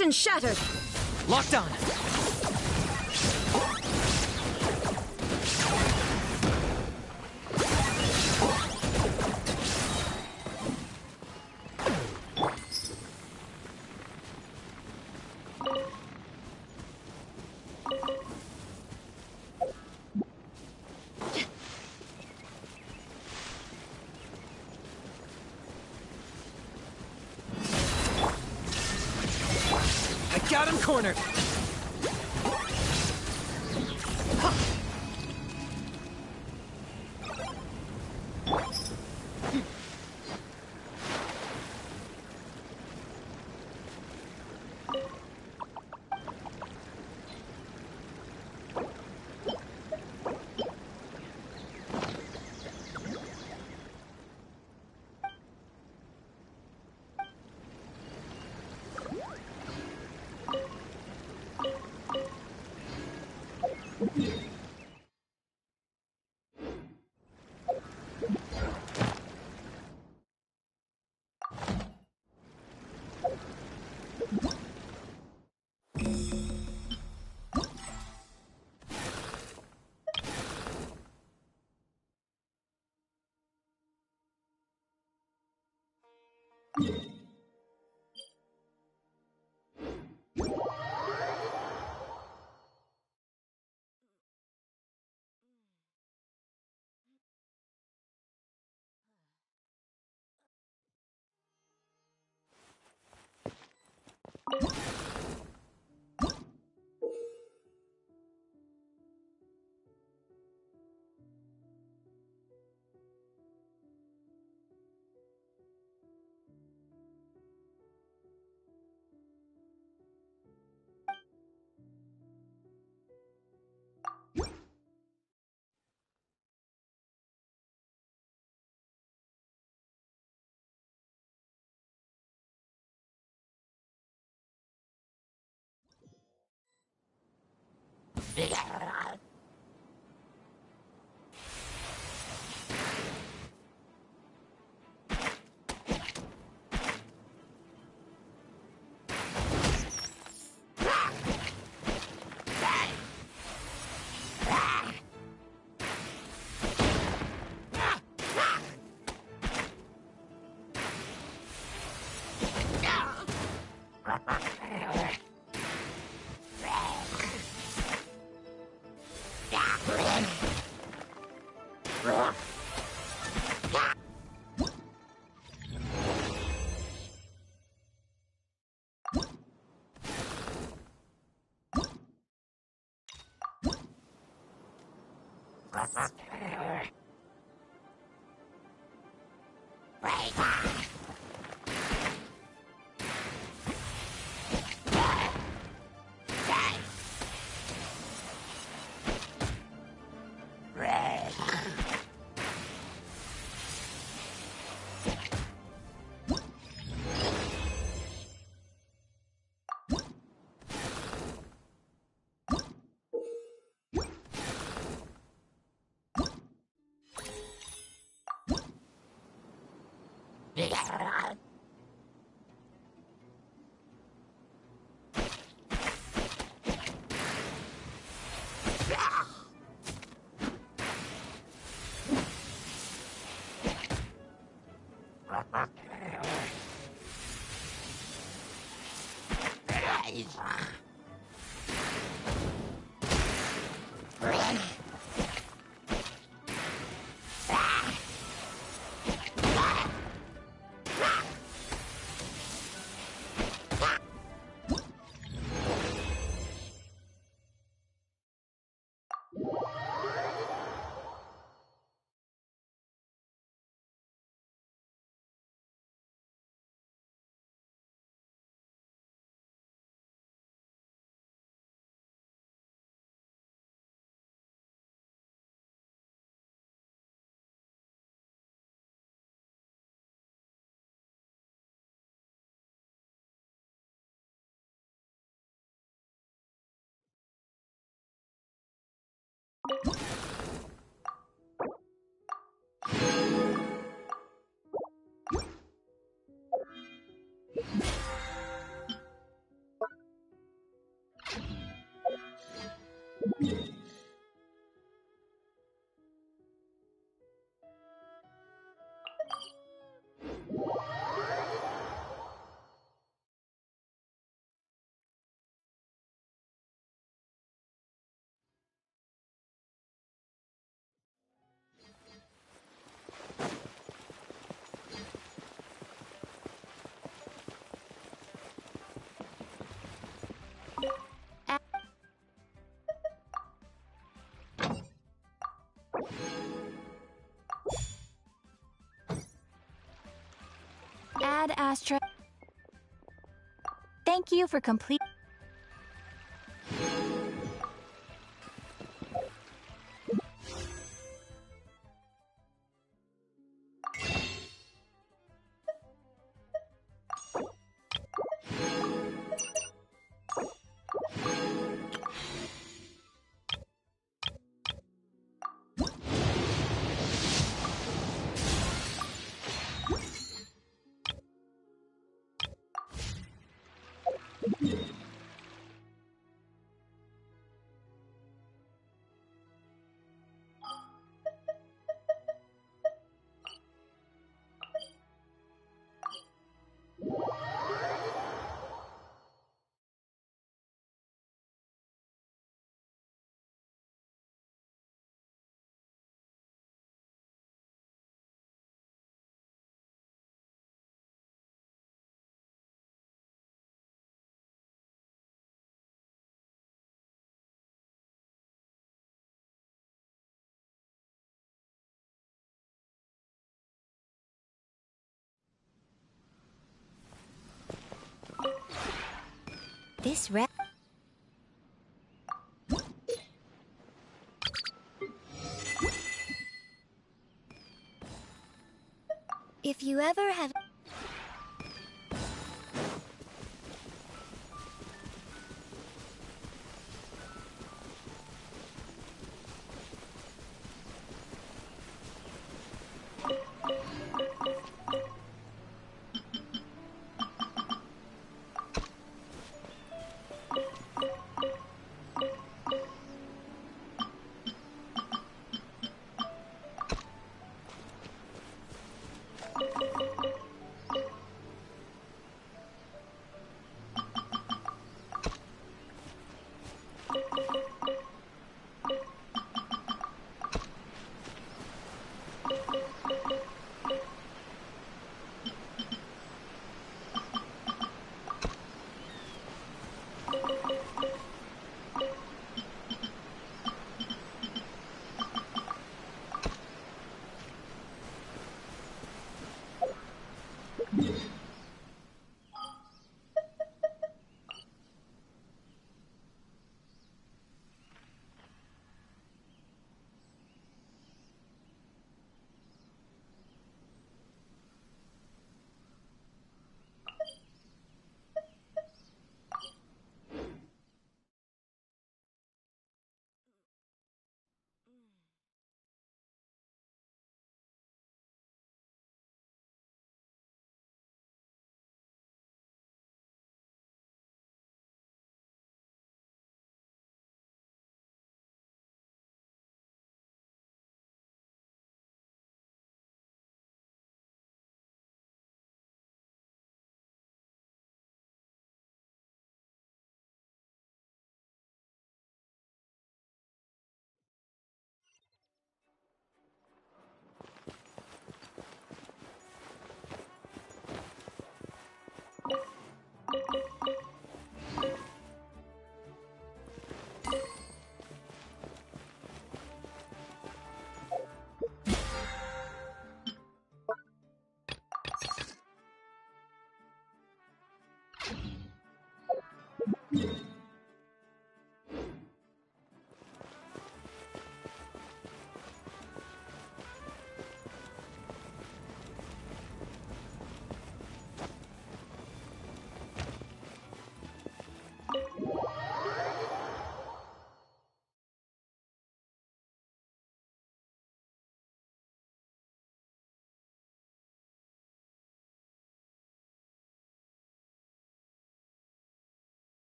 Vision shattered. Locked on. Got him cornered! Ad Astra. Thank you for complete. This rep. If you ever have.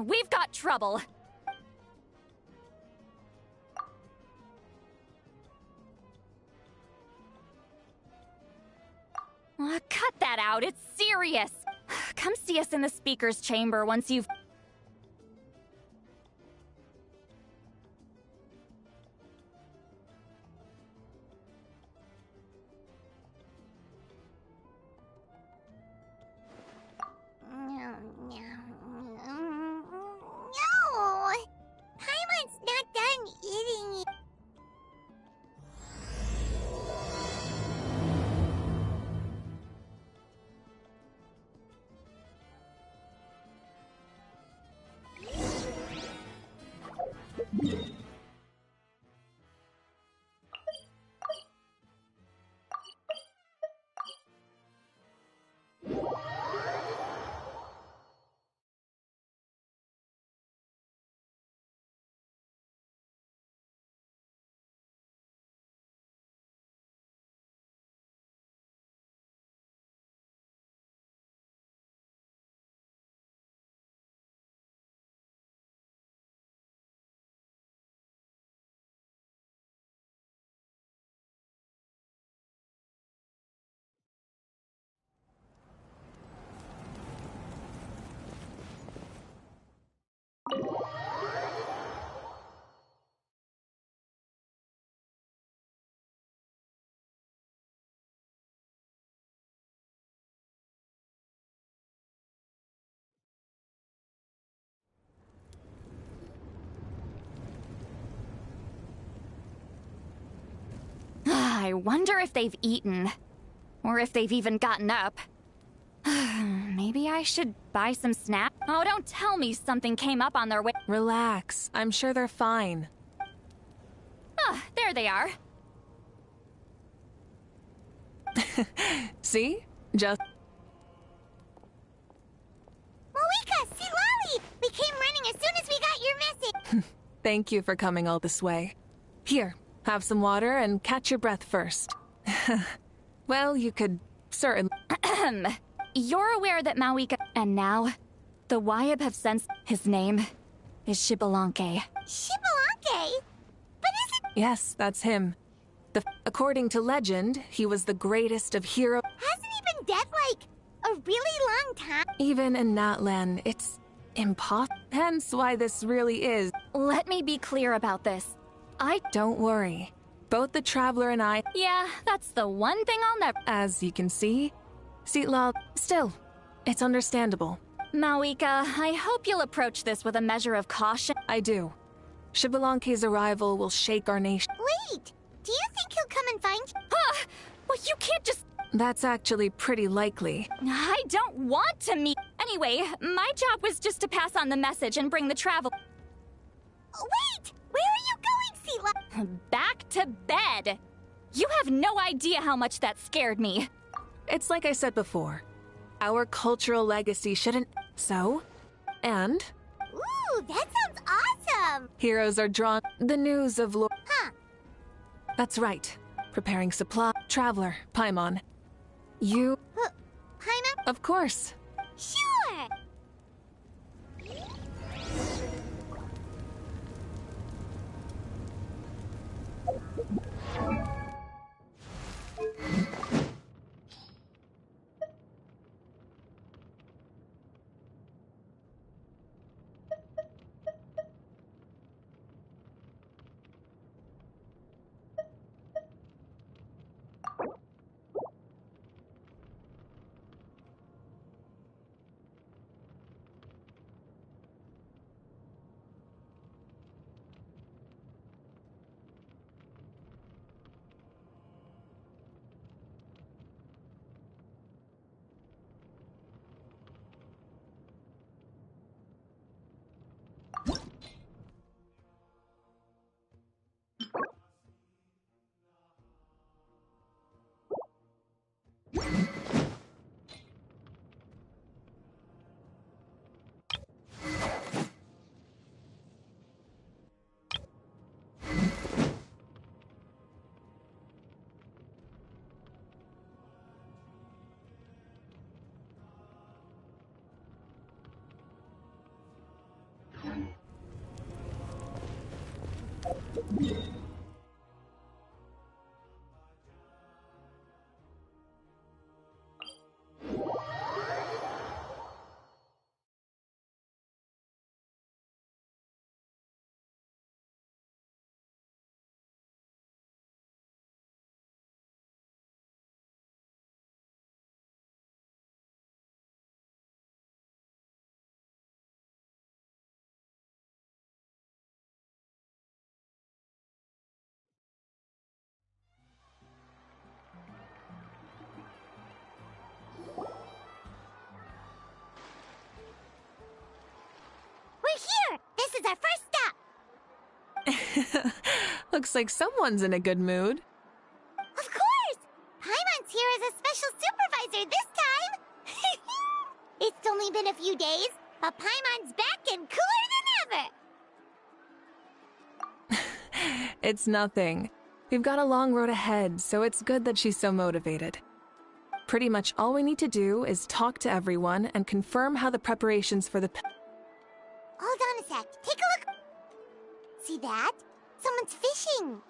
we've got trouble. Cut that out, it's serious. Come see us in the speaker's chamber once you've... No! Paimon's not done eating it. I wonder if they've eaten. Or if they've even gotten up. Maybe I should buy some snacks? Oh, don't tell me something came up on their way. Relax. I'm sure they're fine. Ah, there they are. See? Just... Moika, see Lolly! We came running as soon as we got your message. Thank you for coming all this way. Here, have some water and catch your breath first. Well, you could certainly... You're aware that Mawika... And now, the Wyab have sensed his name is Shibalanke. Shibalanke? But is it... Yes, that's him. According to legend, he was the greatest of heroes. Hasn't he been dead, like, a really long time? Even in Natlan, it's impossible. Hence why this really is. Let me be clear about this. Don't worry. Both the Traveler and I... Yeah, that's the one thing I'll never... As you can see, Seatlal... Still, it's understandable. Mawika, I hope you'll approach this with a measure of caution. I do. Shibalanke's arrival will shake our nation. Wait, do you think he'll come and find you? Ah! Well, you can't just... That's actually pretty likely. I don't want to meet... Anyway, my job was just to pass on the message and bring the travel... Wait! Where are you going, Seela? Back to bed! You have no idea how much that scared me. It's like I said before. Our cultural legacy shouldn't... So? And? Ooh, that sounds awesome! Heroes are drawn... The news of Lord... Huh. That's right. Preparing supply... Traveler, Paimon. You... Paimon? Of course. Sure! We're here! This is our first stop! Looks like someone's in a good mood. Of course! Paimon's here as a special supervisor this time! It's only been a few days, but Paimon's back and cooler than ever! It's nothing. We've got a long road ahead, so it's good that she's so motivated. Pretty much all we need to do is talk to everyone and confirm how the preparations for the... Hold on a sec. Take a look. See that? Someone's fishing.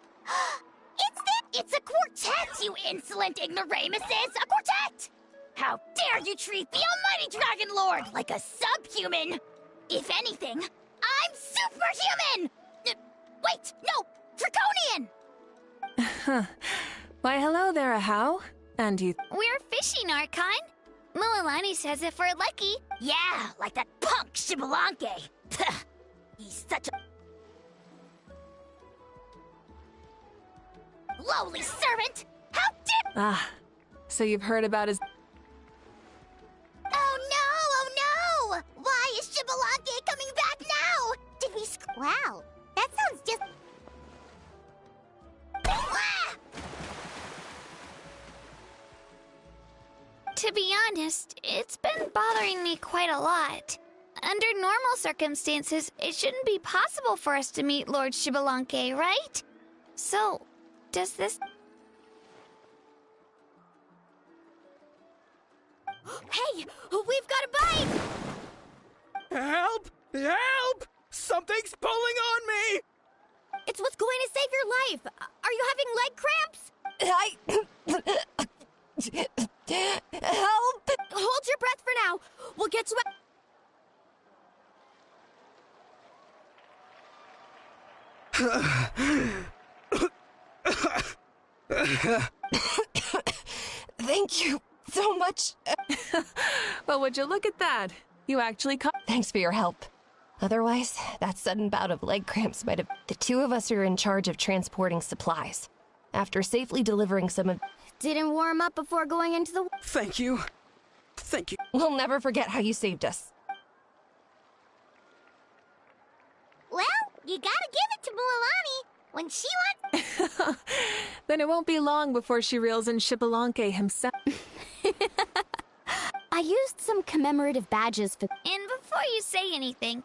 It's a quartet, you insolent ignoramuses! A quartet! How dare you treat the almighty Dragon Lord like a subhuman! If anything, I'm superhuman! Wait, no! Draconian! Why, hello there, Ahau. And you... We're fishing, Archon. Mualani says if we're lucky. Yeah, like that punk Shibalanke. He's such a lowly servant! How dare— Ah, so you've heard about his... Oh no! Why is Shibalanke coming back now? Did we Wow, that sounds just... Ah! To be honest, it's been bothering me quite a lot. Under normal circumstances, it shouldn't be possible for us to meet Lord Shibalanke, right? So, does this... Hey, we've got a bite! Help! Help! Something's pulling on me! It's what's going to save your life. Are you having leg cramps? Help! Hold your breath for now. We'll get to Thank you so much. Well, would you look at that? You actually caught... Thanks for your help. Otherwise, that sudden bout of leg cramps might have... The two of us are in charge of transporting supplies. After safely delivering some of... Didn't warm up before going into the... Thank you. Thank you. We'll never forget how you saved us. Well, you gotta give it to Mualani. When she wants... Then it won't be long before she reels in Shibalanke himself. I used some commemorative badges for... And before you say anything,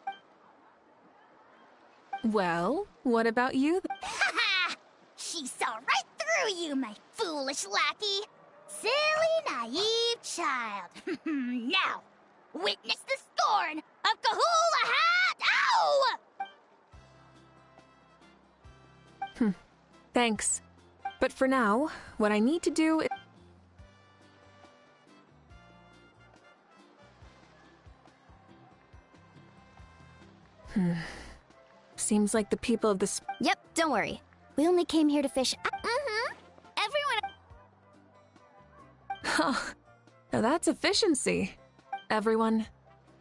Well, what about you? Ha! She saw right through you, my foolish lackey. Silly, naive child. Now, witness the scorn of Kahula Hat! Ow! Thanks. But for now, what I need to do is... Seems like the people of this... Yep, don't worry. We only came here to fish. Huh. Now that's efficiency. Everyone,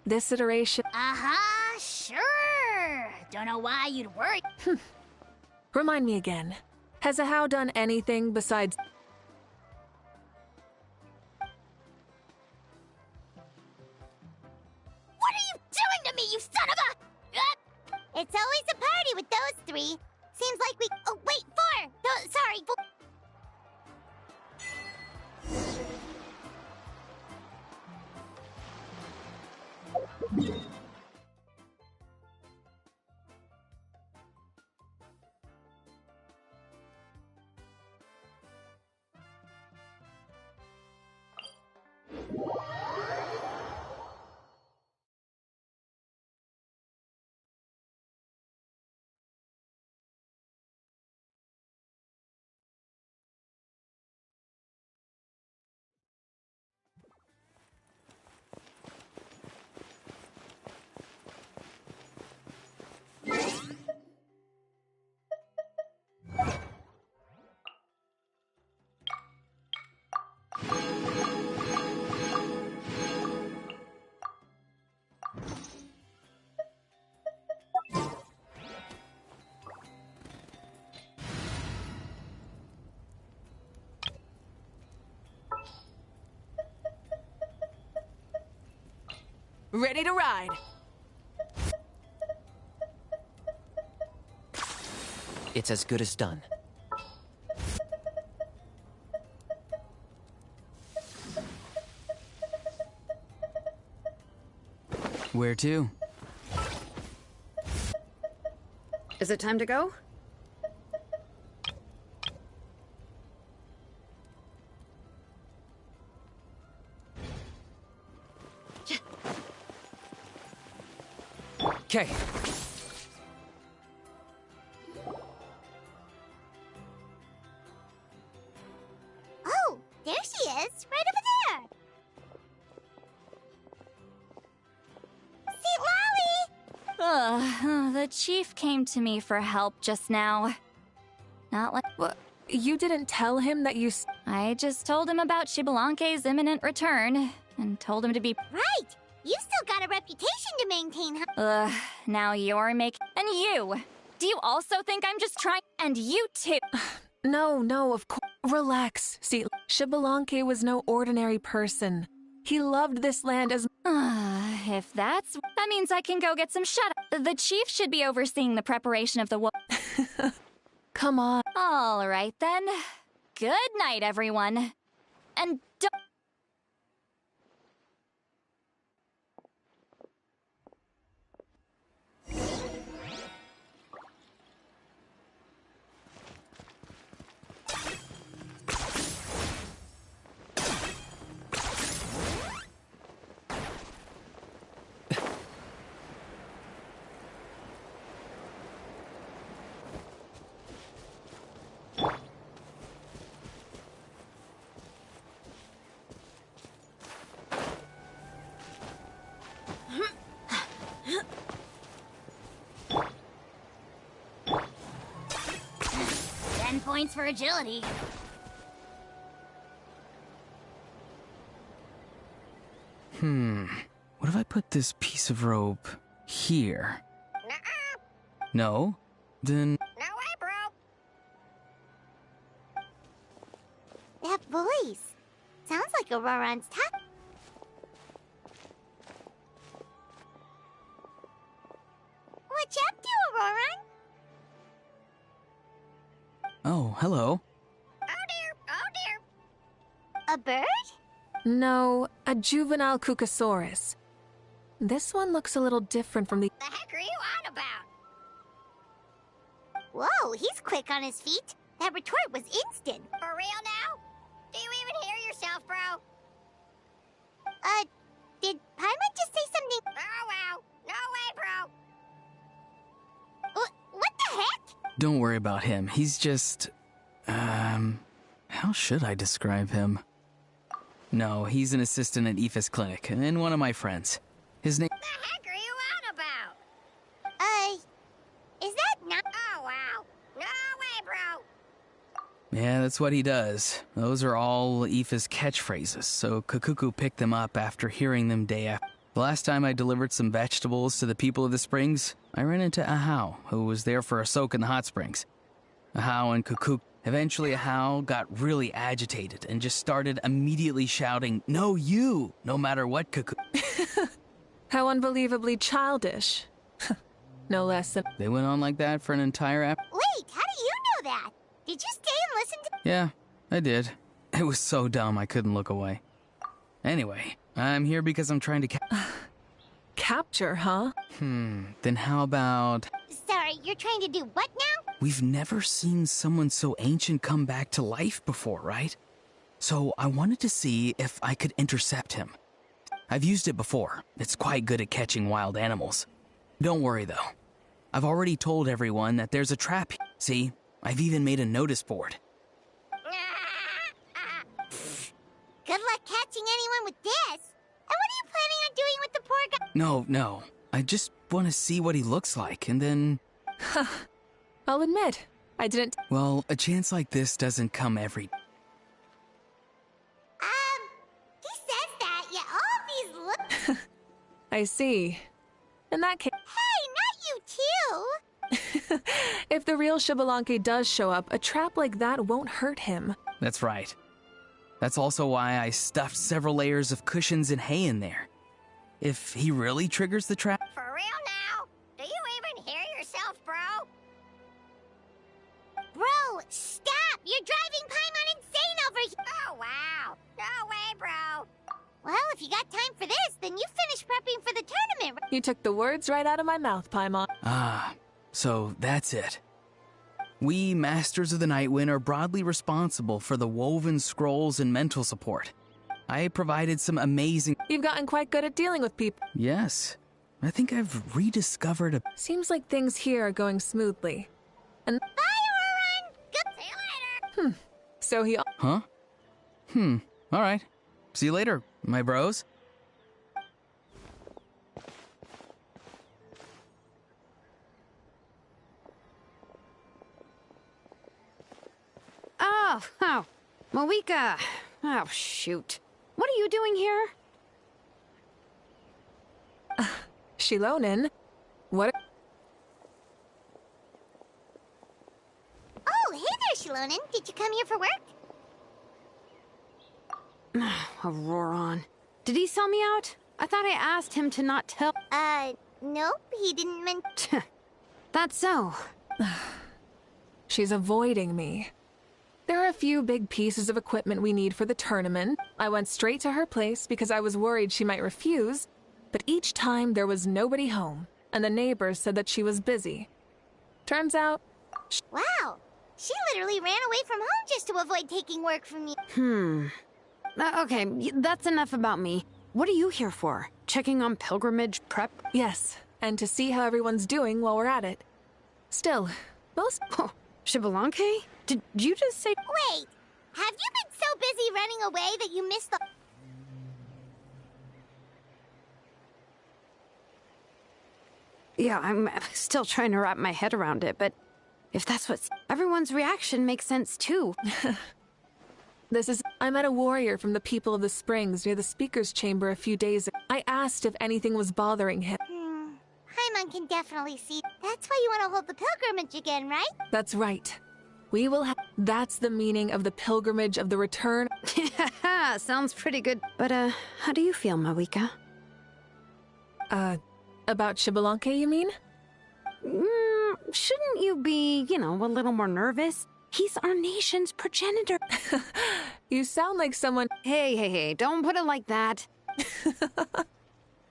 this iteration... Uh-huh, sure. Don't know why you'd worry. Remind me again. Has Ahau done anything besides... What are you doing to me, you son of a... It's always a party with those three. Seems like we... Oh, wait, four! Sorry, Ready to ride. It's as good as done. Where to? Is it time to go? Okay. Oh, there she is, right over there. See, Lolly! The chief came to me for help just now. Not like... What? You didn't tell him that you... I just told him about Xbalanque's imminent return, and told him to be... Right! You still got a reputation to maintain, huh? Now you're making... And you! Do you also think I'm just trying... And you too! No, of course. Relax. See, Xbalanque was no ordinary person. He loved this land as... If that's... That means I can go get some shut-up. The chief should be overseeing the preparation of the... Come on. All right, then. Good night, everyone. And don't... Points for agility. What if I put this piece of rope here? Nuh-uh. No? Then... No way, bro. That voice. Sounds like Auroran's top. What you up to, Auroran? Oh, hello. Oh dear. A bird? No, a juvenile Cucosaurus. This one looks a little different from the... The heck are you on about? Whoa, he's quick on his feet. That retort was instant. For real now? Do you even hear yourself, bro? Did Paimon just say something? Oh, wow. No way, bro. What the heck? Don't worry about him. He's just... How should I describe him? No, he's an assistant at Aoife's clinic, and one of my friends. His name... The heck are you on about? Is that not... Oh, wow. No way, bro. Yeah, that's what he does. Those are all Aoife's catchphrases, so Kakuku picked them up after hearing them day after. The last time I delivered some vegetables to the people of the springs, I ran into Ahau, who was there for a soak in the hot springs. Ahau and Kakuku... Eventually, Ahau got really agitated and just started immediately shouting, "No, you!" no matter what, Kakuku. How unbelievably childish. No less than... They went on like that for an entire Wait, how do you know that? Did you stay and listen to... Yeah, I did. It was so dumb I couldn't look away. Anyway, I'm here because I'm trying to Capture, huh? Then how about... Sorry, you're trying to do what now? We've never seen someone so ancient come back to life before, right? So I wanted to see if I could intercept him. I've used it before. It's quite good at catching wild animals. Don't worry, though. I've already told everyone that there's a trap here. See, I've even made a notice board. Good luck catching anyone with this. And what are you planning on doing with the poor guy? No. I just want to see what he looks like, and then... I'll admit, I didn't... Well, a chance like this doesn't come every... He says that, yet all of these look... I see. In that case... Hey, not you too! If the real Xbalanque does show up, a trap like that won't hurt him. That's right. That's also why I stuffed several layers of cushions and hay in there. if he really triggers the trap. For real now? Do you even hear yourself, bro? Bro, stop! You're driving Paimon insane over here! Oh, wow. No way, bro. Well, if you got time for this, then you finish prepping for the tournament. You took the words right out of my mouth, Paimon. Ah, so that's it. We, Masters of the Nightwind, are broadly responsible for the woven scrolls and mental support. I provided some amazing... You've gotten quite good at dealing with people. Yes. I think I've rediscovered a... Seems like things here are going smoothly. And... Fire run! Good. See you later! So he... Huh? Alright. See you later, my bros. Oh, Malika. Oh, shoot. What are you doing here? Shilonen? What... Oh, hey there, Shilonen. Did you come here for work? Auroron. Did he sell me out? I thought I asked him to not tell... Nope, he didn't mention... That's so. She's avoiding me. There are a few big pieces of equipment we need for the tournament. I went straight to her place because I was worried she might refuse, but each time there was nobody home, and the neighbors said that she was busy. Turns out... Wow, she literally ran away from home just to avoid taking work from you. Okay, that's enough about me. What are you here for? Checking on pilgrimage prep? Yes, and to see how everyone's doing while we're at it. Still, most... Oh, Xbalanque? Did you just say... Wait, have you been so busy running away that you missed the... Yeah, I'm still trying to wrap my head around it, but if that's what... Everyone's reaction makes sense, too. I met a warrior from the People of the Springs near the Speaker's Chamber a few days ago. I asked if anything was bothering him. Paimon can definitely see. That's why you want to hold the pilgrimage again, right? That's right. We will have... That's the meaning of the pilgrimage of the return. Sounds pretty good. But, how do you feel, Malika? About Xbalanque, you mean? Shouldn't you be, a little more nervous? He's our nation's progenitor. You sound like someone... Hey, don't put it like that.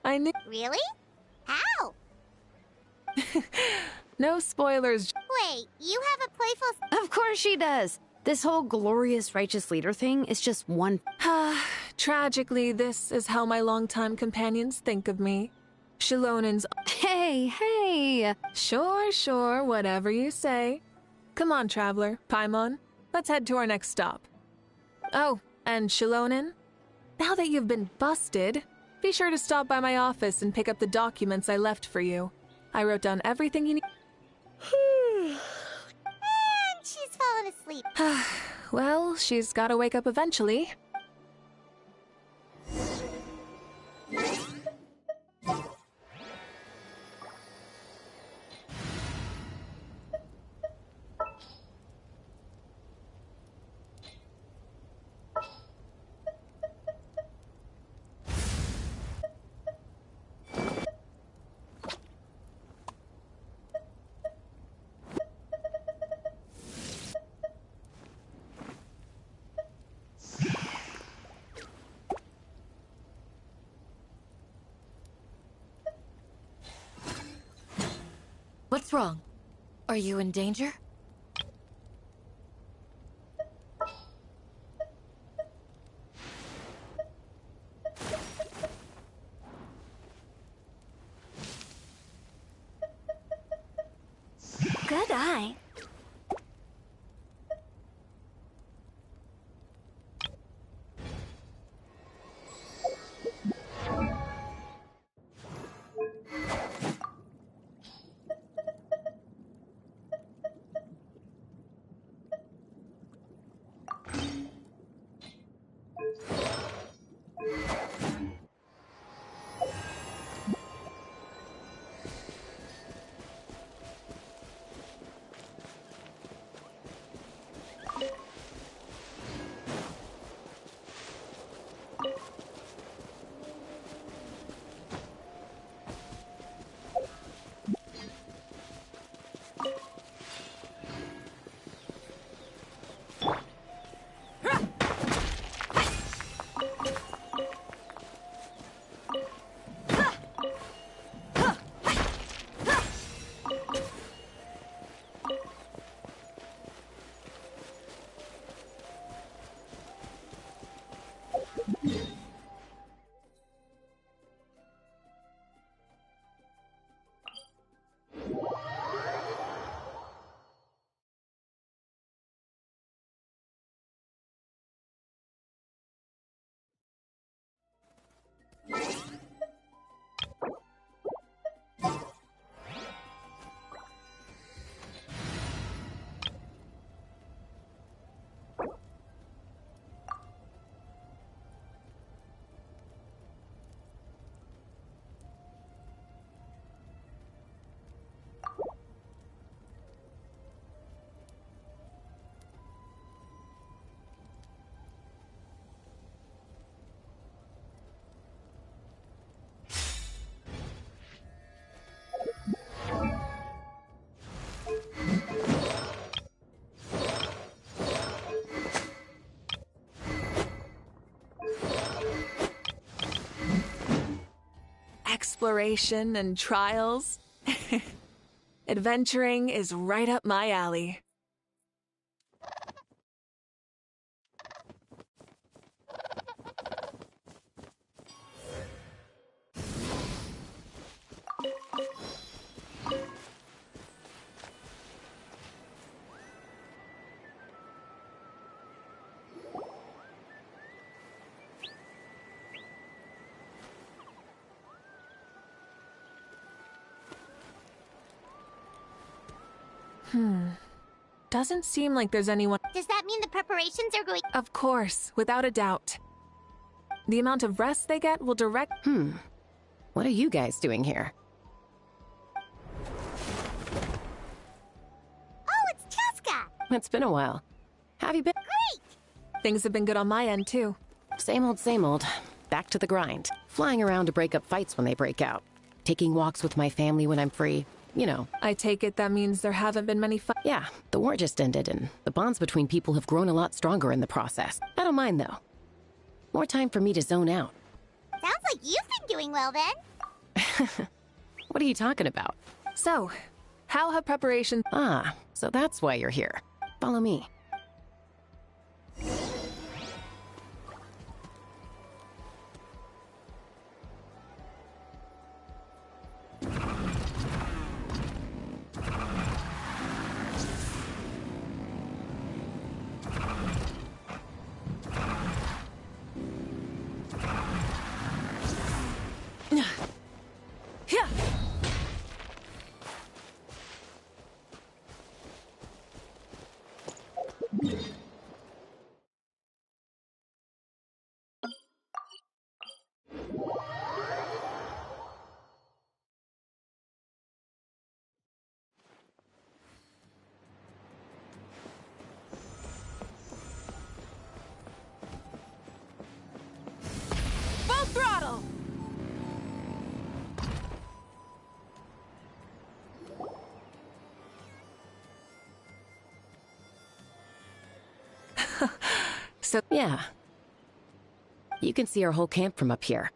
I knew... Really? How? No spoilers. Wait, you have a playful... Of course she does. This whole glorious righteous leader thing is just one... Tragically, this is how my longtime companions think of me. Shilonen's... Hey! Sure, whatever you say. Come on, traveler, Paimon. Let's head to our next stop. Oh, and Shilonen, now that you've been busted, be sure to stop by my office and pick up the documents I left for you. I wrote down everything you need. And she's fallen asleep. Well, she's gotta wake up eventually. What's wrong? Are you in danger? Good eye. exploration and trials. Adventuring is right up my alley. Doesn't seem like there's anyone. Does that mean the preparations are going? Of course, without a doubt. The amount of rest they get will direct. What are you guys doing here? Oh, it's Cheska! It's been a while. Have you been? Great! Things have been good on my end, too. Same old, same old. Back to the grind. Flying around to break up fights when they break out. Taking walks with my family when I'm free. You know. I take it that means there haven't been many fights. Yeah, the war just ended, and the bonds between people have grown a lot stronger in the process. I don't mind, though. More time for me to zone out. Sounds like you've been doing well, then. What are you talking about? So, how have preparations... Ah, so that's why you're here. Follow me. Full throttle! So, yeah. You can see our whole camp from up here.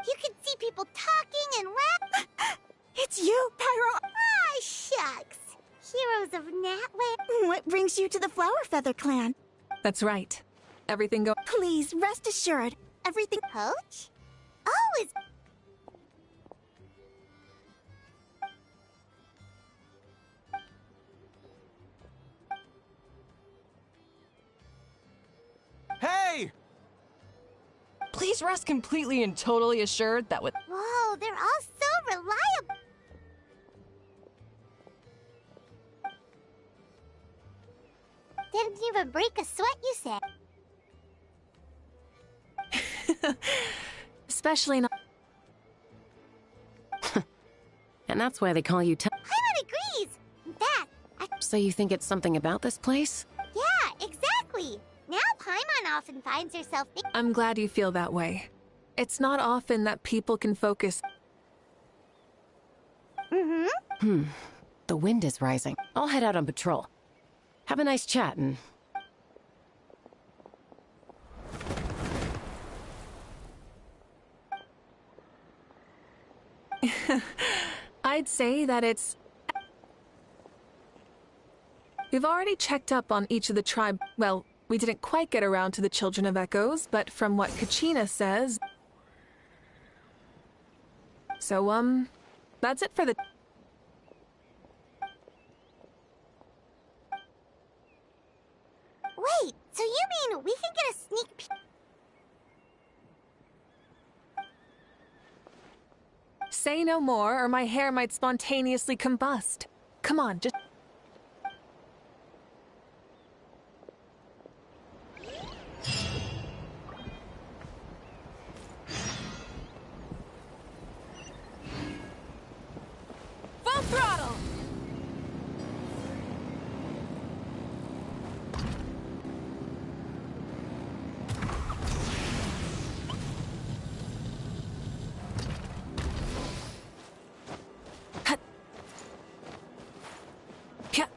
You can see people talking and laughing. It's you, Pyro! Ah, shucks. Heroes of Natway. What brings you to the Flower Feather Clan? that's right. Everything go- Please, rest assured. Everything- Coach? Oh, is... Hey! Please rest completely and totally assured that with- Whoa, they're all so reliable. Didn't even break a sweat, you said. Especially not- And that's why they call you Paimon agrees! In fact, So you think it's something about this place? yeah, exactly! Now Paimon often finds herself thinking... I'm glad you feel that way. It's not often that people can focus- The wind is rising. I'll head out on patrol. Have a nice chat and... I'd say that it's... We've already checked up on each of the tribe... Well, we didn't quite get around to the Children of Echoes, but from what Kachina says... So, that's it for the... Wait, so you mean we can get a sneak peek? Say no more, or my hair might spontaneously combust. Come on, just... Full throttle! Hut. Kya.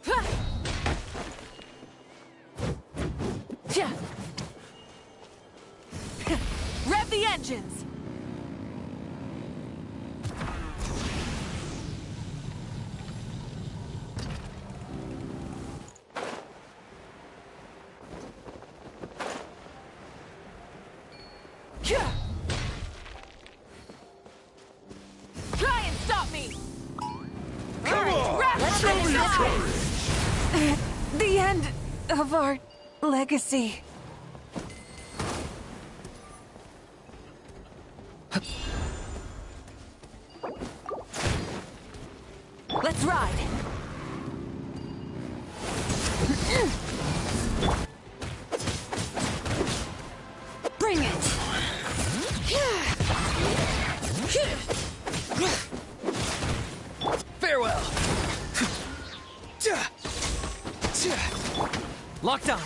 Ha. Kya. engines! Try and stop me! Come on! Let's Show me your courage! The end of our legacy. Let's ride! Bring it! Farewell! Locked on.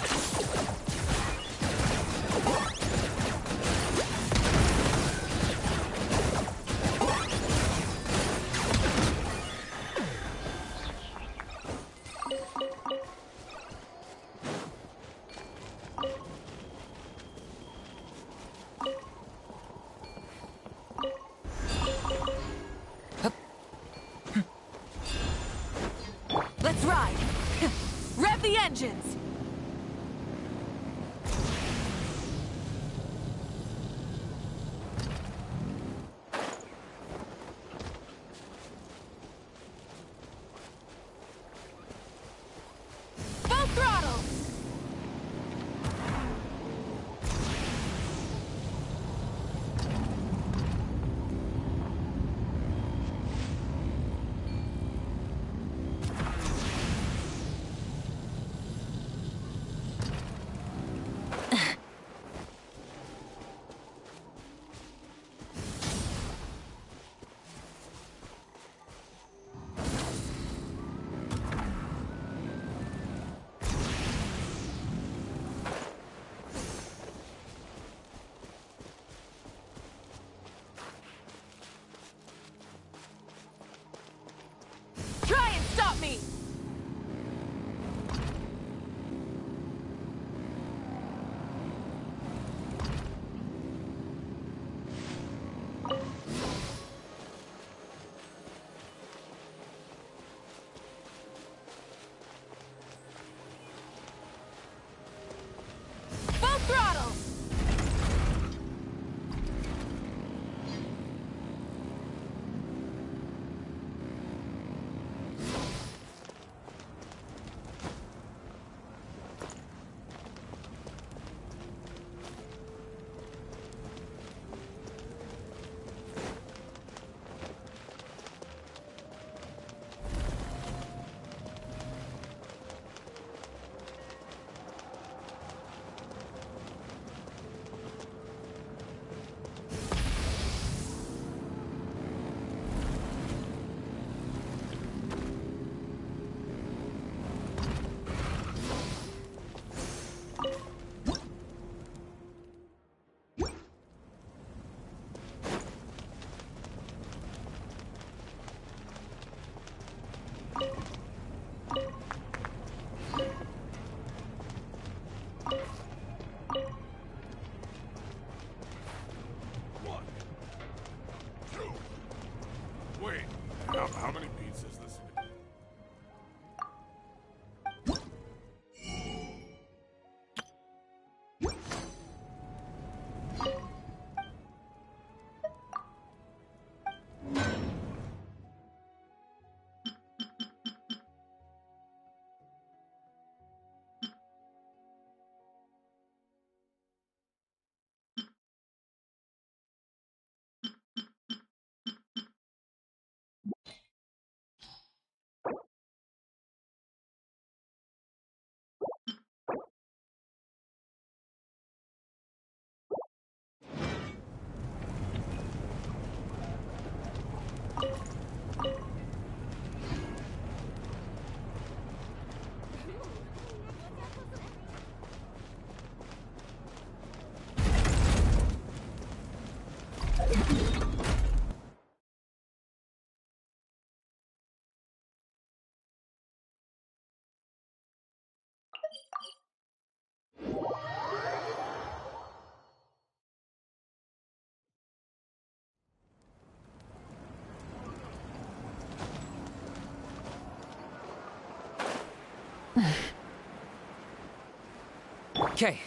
Okay.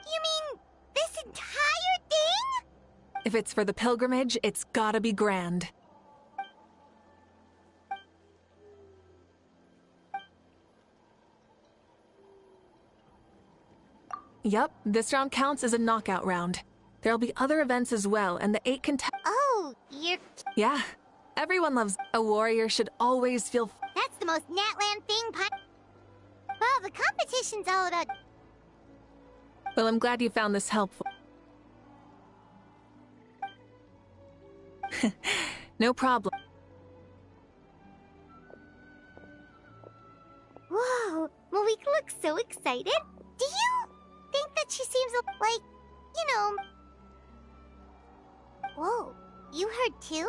You mean this entire thing? If it's for the pilgrimage, it's gotta be grand. Yep, this round counts as a knockout round. There'll be other events as well, and the 8 Oh, you're... Yeah, everyone loves... A warrior should always feel... That's the most Natland thing, Well, the competition's all about... Well, I'm glad you found this helpful. No problem. Whoa, Malik looks so excited. Do you think that she seems like, you know... Whoa, you heard too?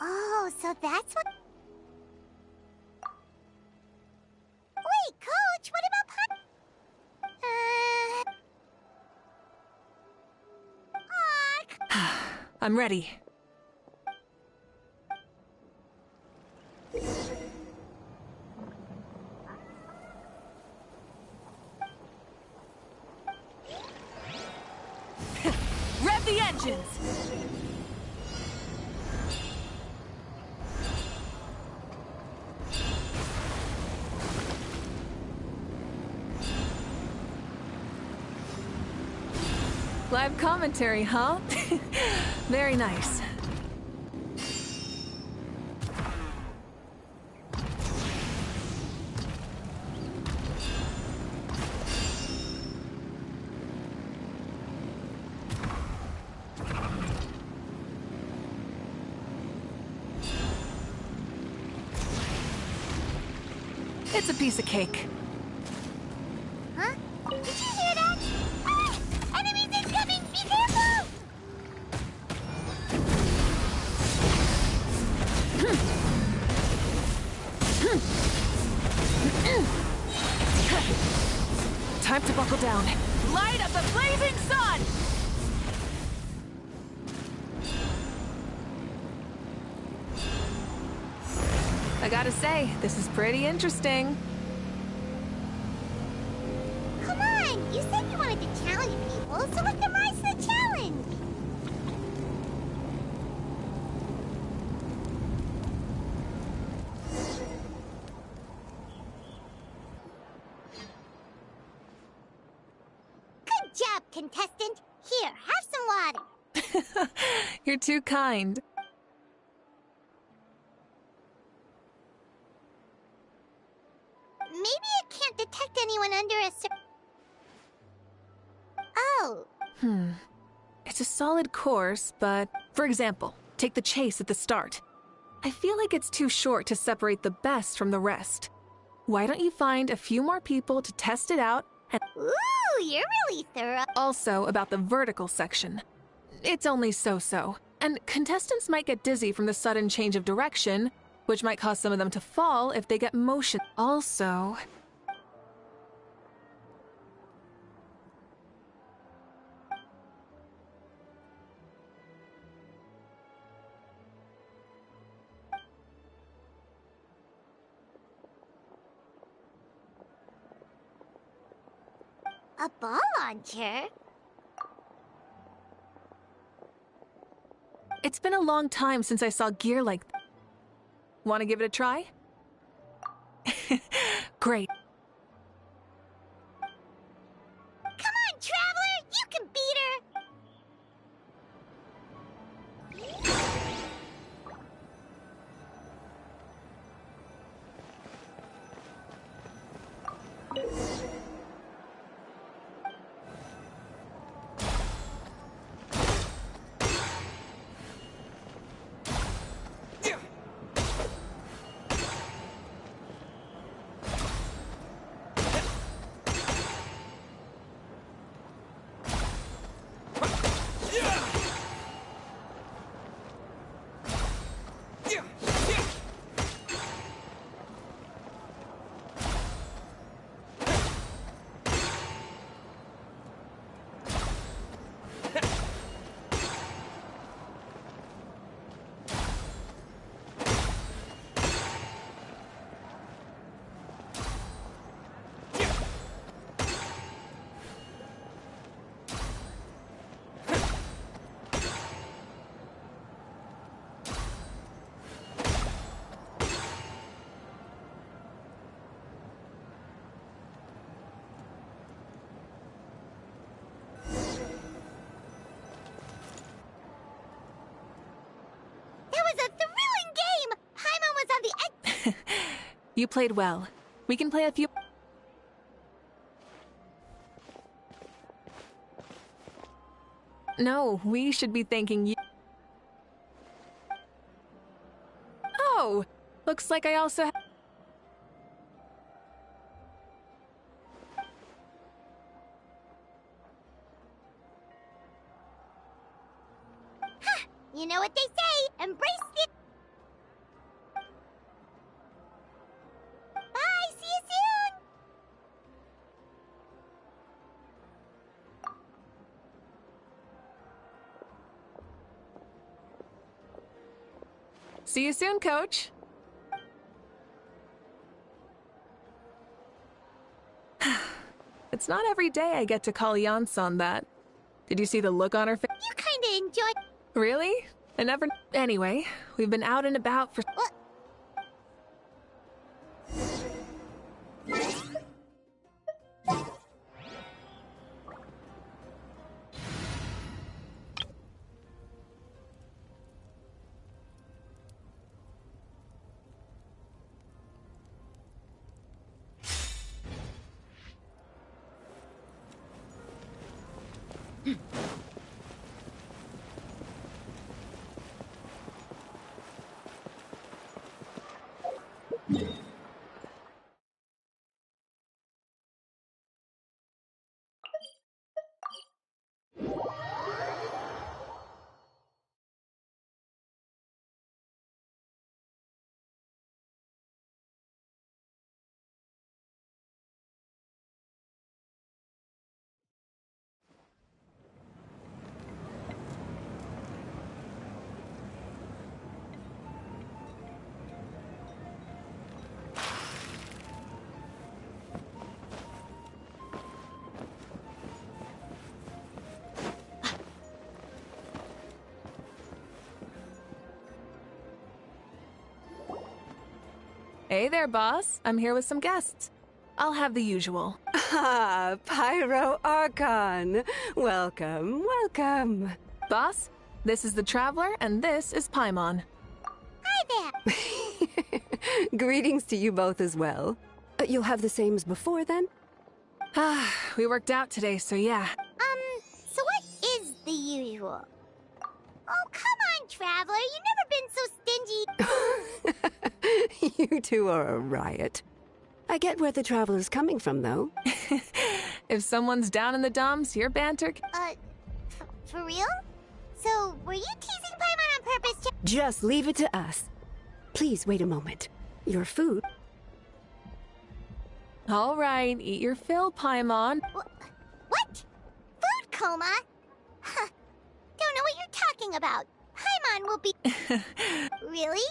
Oh, so that's what... Wait, Coach, what about I'm ready. Rev the engines! Live commentary, huh? Very nice. It's a piece of cake. Huh? Did you hear that? Ah! Enemies incoming! Be careful! Time to buckle down. Light of the blazing sun! I gotta say, this is pretty interesting. Come on! You said you wanted to challenge people, so let them rise to the challenge! Good job, contestant! Here, have some water! You're too kind. Maybe it can't detect anyone under a Oh. It's a solid course, but... For example, take the chase at the start. I feel like it's too short to separate the best from the rest. Why don't you find a few more people to test it out and... Ooh, you're really thorough. Also about the vertical section. It's only so-so, and contestants might get dizzy from the sudden change of direction, which might cause some of them to fall if they get motion. Also... A ball launcher? It's been a long time since I saw gear like that. Want to give it a try? Great. Come on, Traveler! You can beat her! You played well. We can play a few... No, we should be thanking you. Oh, looks like I also... You know what they say, embrace it. Bye, see you soon. See you soon, Coach. It's not every day I get to call Yansan that. Did you see the look on her face? You kinda enjoy... Really? I never... Anyway, we've been out and about for... What? Hey there, boss. I'm here with some guests. I'll have the usual. Ah, Pyro Archon. Welcome, welcome. Boss, this is the Traveler, and this is Paimon. Hi there. Greetings to you both as well. You'll have the same as before, then? Ah, we worked out today, so yeah. So what is the usual? Oh, come on, Traveler. You've never been so stingy. You two are a riot. I get where the Traveler's coming from, though. If someone's down in the dumps, your banter... For real? So, were you teasing Paimon on purpose to... Just leave it to us. Please wait a moment. Your food... All right, eat your fill, Paimon. What? Food coma? Huh. Don't know what you're talking about. Paimon will be... Really?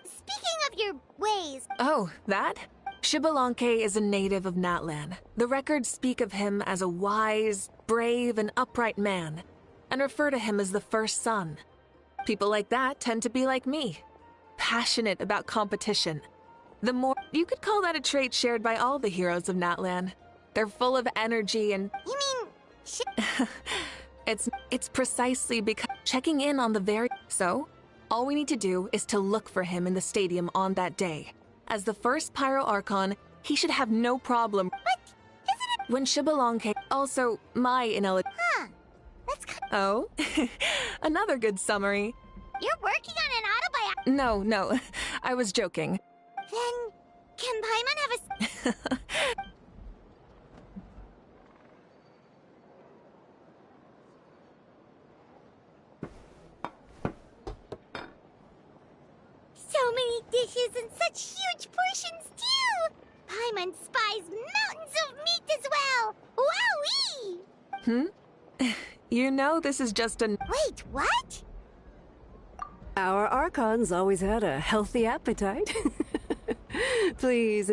Speaking of your ways... Oh, that? Xbalanque is a native of Natlan. The records speak of him as a wise, brave, and upright man, and refer to him as the first son. People like that tend to be like me, passionate about competition. The more... You could call that a trait shared by all the heroes of Natlan. They're full of energy and... You mean... It's precisely because... Checking in on the very... So, all we need to do is to look for him in the stadium on that day. As the first Pyro Archon, he should have no problem... What? Isn't it... When Xbalanque... Also, my ineligible... Huh. That's Oh? Another good summary. You're working on an autobiography... No. I was joking. Then... Can Paimon have a... So many dishes and such huge portions, too! Paimon spies mountains of meat as well! Wowee! You know this is just an... Wait, what? Our Archons always had a healthy appetite. Please...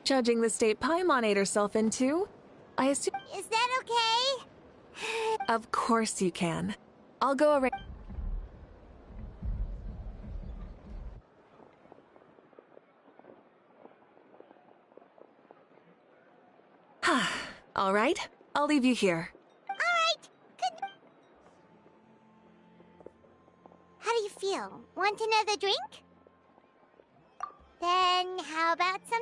Judging the state Paimon ate herself into, I assume... Is that okay? Of course you can. I'll go around... All right, I'll leave you here. Alright, good. How do you feel? Want another drink? Then how about some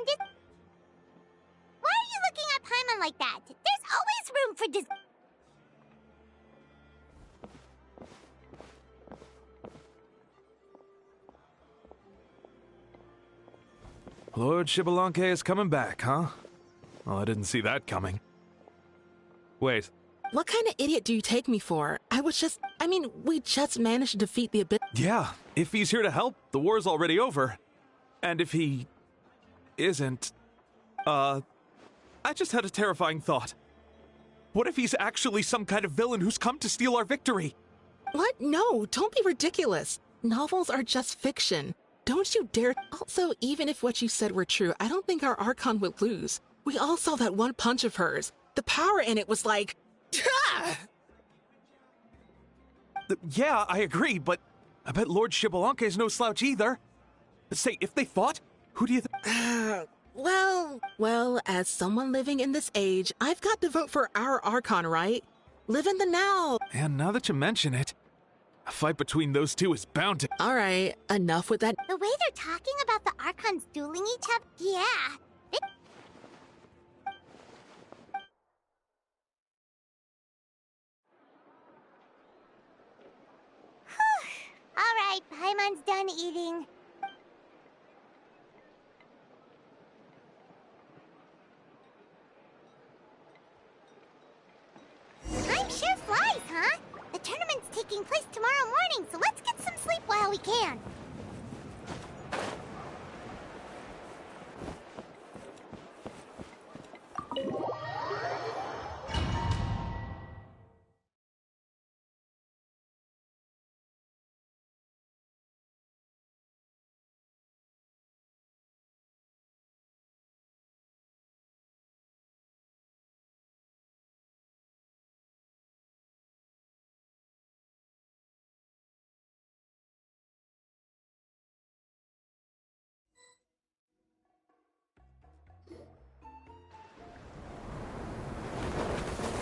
Why are you looking at Paimon like that? There's always room for Lord Xbalanque is coming back, huh? Well, I didn't see that coming. Wait. What kind of idiot do you take me for? We just managed to defeat the Abyss. Yeah, if he's here to help, the war's already over. And if he isn't, I just had a terrifying thought. What if he's actually some kind of villain who's come to steal our victory? What? No, don't be ridiculous. Novels are just fiction. Don't you dare. Also, even if what you said were true, I don't think our Archon would lose. We all saw that one punch of hers. The power in it was like... Yeah, I agree, but I bet Lord Xbalanque is no slouch either. Say, if they fought, who do you think... Well, as someone living in this age, I've got to vote for our Archon, right? Live in the now. And now that you mention it, a fight between those two is bound to... All right, enough with that. The way they're talking about the Archons dueling each other, yeah. Alright, Paimon's done eating. Time sure flies, huh? The tournament's taking place tomorrow morning, so let's get some sleep while we can.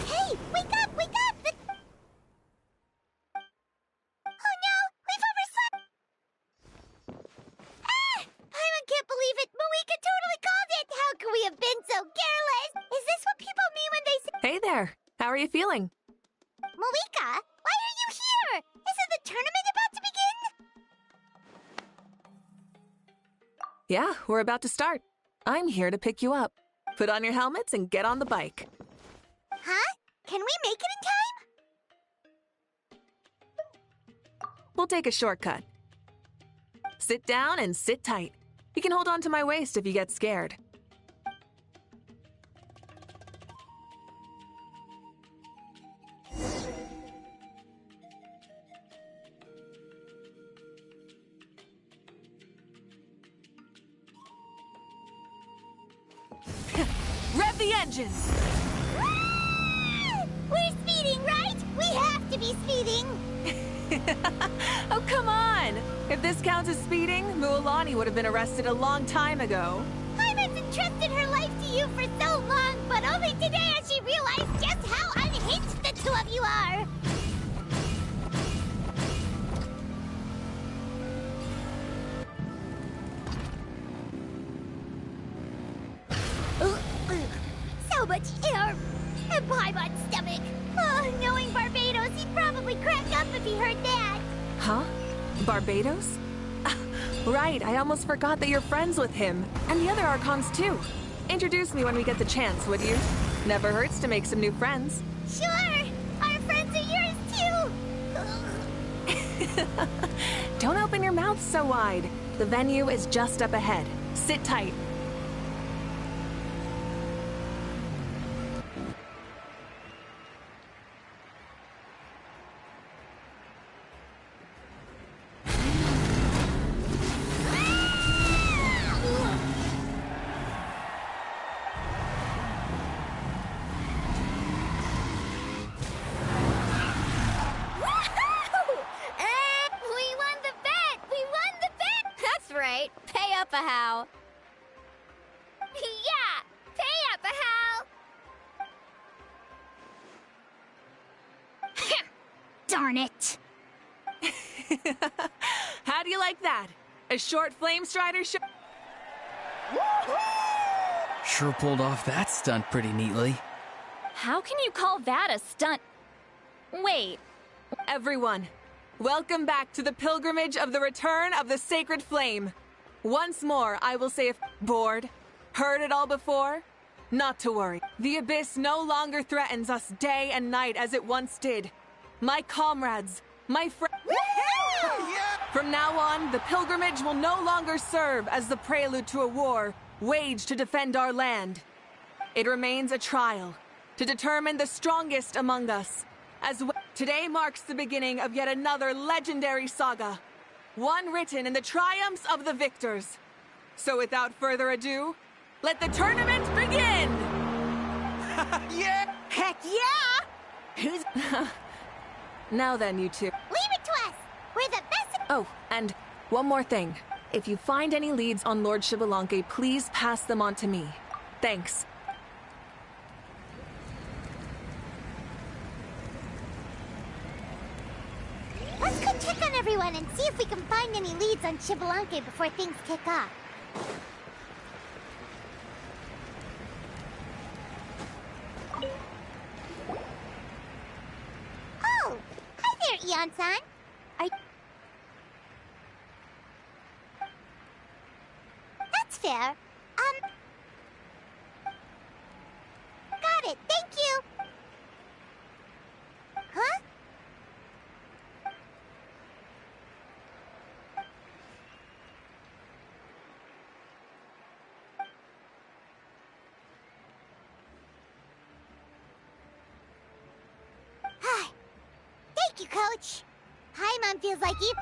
Hey, wake up, wake up! Oh no, we've overslept! Ah! Paimon can't believe it! Moeka totally called it! How could we have been so careless? Is this what people mean when they say— Hey there, how are you feeling? Moeka, why are you here? Isn't the tournament about to begin? Yeah, we're about to start. I'm here to pick you up. Put on your helmets and get on the bike. Huh? Can we make it in time? We'll take a shortcut. Sit down and sit tight. You can hold on to my waist if you get scared. Rev the engines! We're speeding, right? We have to be speeding! Oh, come on! If this counts as speeding, Mualani would have been arrested a long time ago. Paimon's entrusted her life to you for so long, but only today has she realized just how unhinged the two of you are! So much air! And Paimon's stomach! Oh, knowing Barbados, he'd probably crack up if he heard that! Huh? Barbados? Right, I almost forgot that you're friends with him. And the other Archons, too. Introduce me when we get the chance, would you? Never hurts to make some new friends. Sure! Our friends are yours, too! Don't open your mouth so wide. The venue is just up ahead. Sit tight. Darn it. How do you like that? A short flame strider show? Sure pulled off that stunt pretty neatly. How can you call that a stunt? Wait. Everyone, welcome back to the pilgrimage of the return of the sacred flame. Once more, I will say if bored, heard it all before, not to worry. The abyss no longer threatens us day and night as it once did. My comrades, my friends. From now on, the pilgrimage will no longer serve as the prelude to a war waged to defend our land. It remains a trial to determine the strongest among us. Today marks the beginning of yet another legendary saga, one written in the triumphs of the victors. So without further ado, let the tournament begin! Yeah! Heck yeah! Who's... Now then, you two. Leave it to us! We're the best... Oh, and one more thing. If you find any leads on Lord Xbalanque, please pass them on to me. Thanks. Let's go check on everyone and see if we can find any leads on Xbalanque before things kick off. Oh! Hi there, Eon-san! That's fair. Got it, thank you! Huh? Thank you, Coach. Paimon feels like you...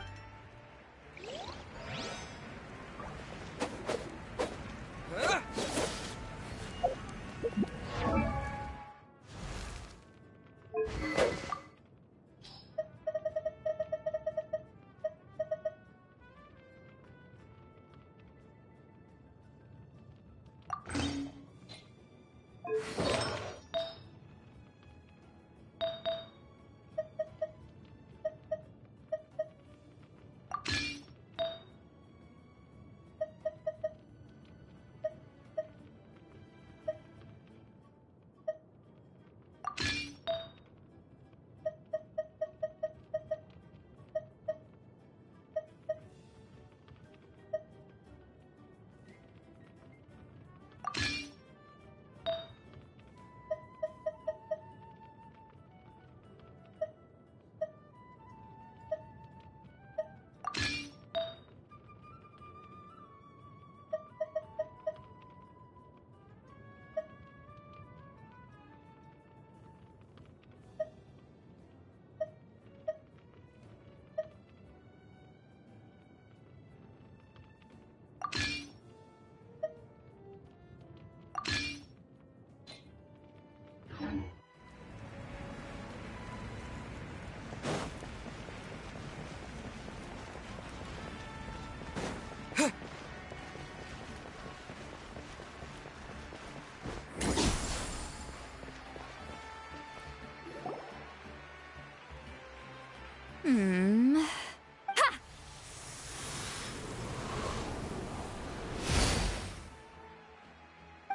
Ha!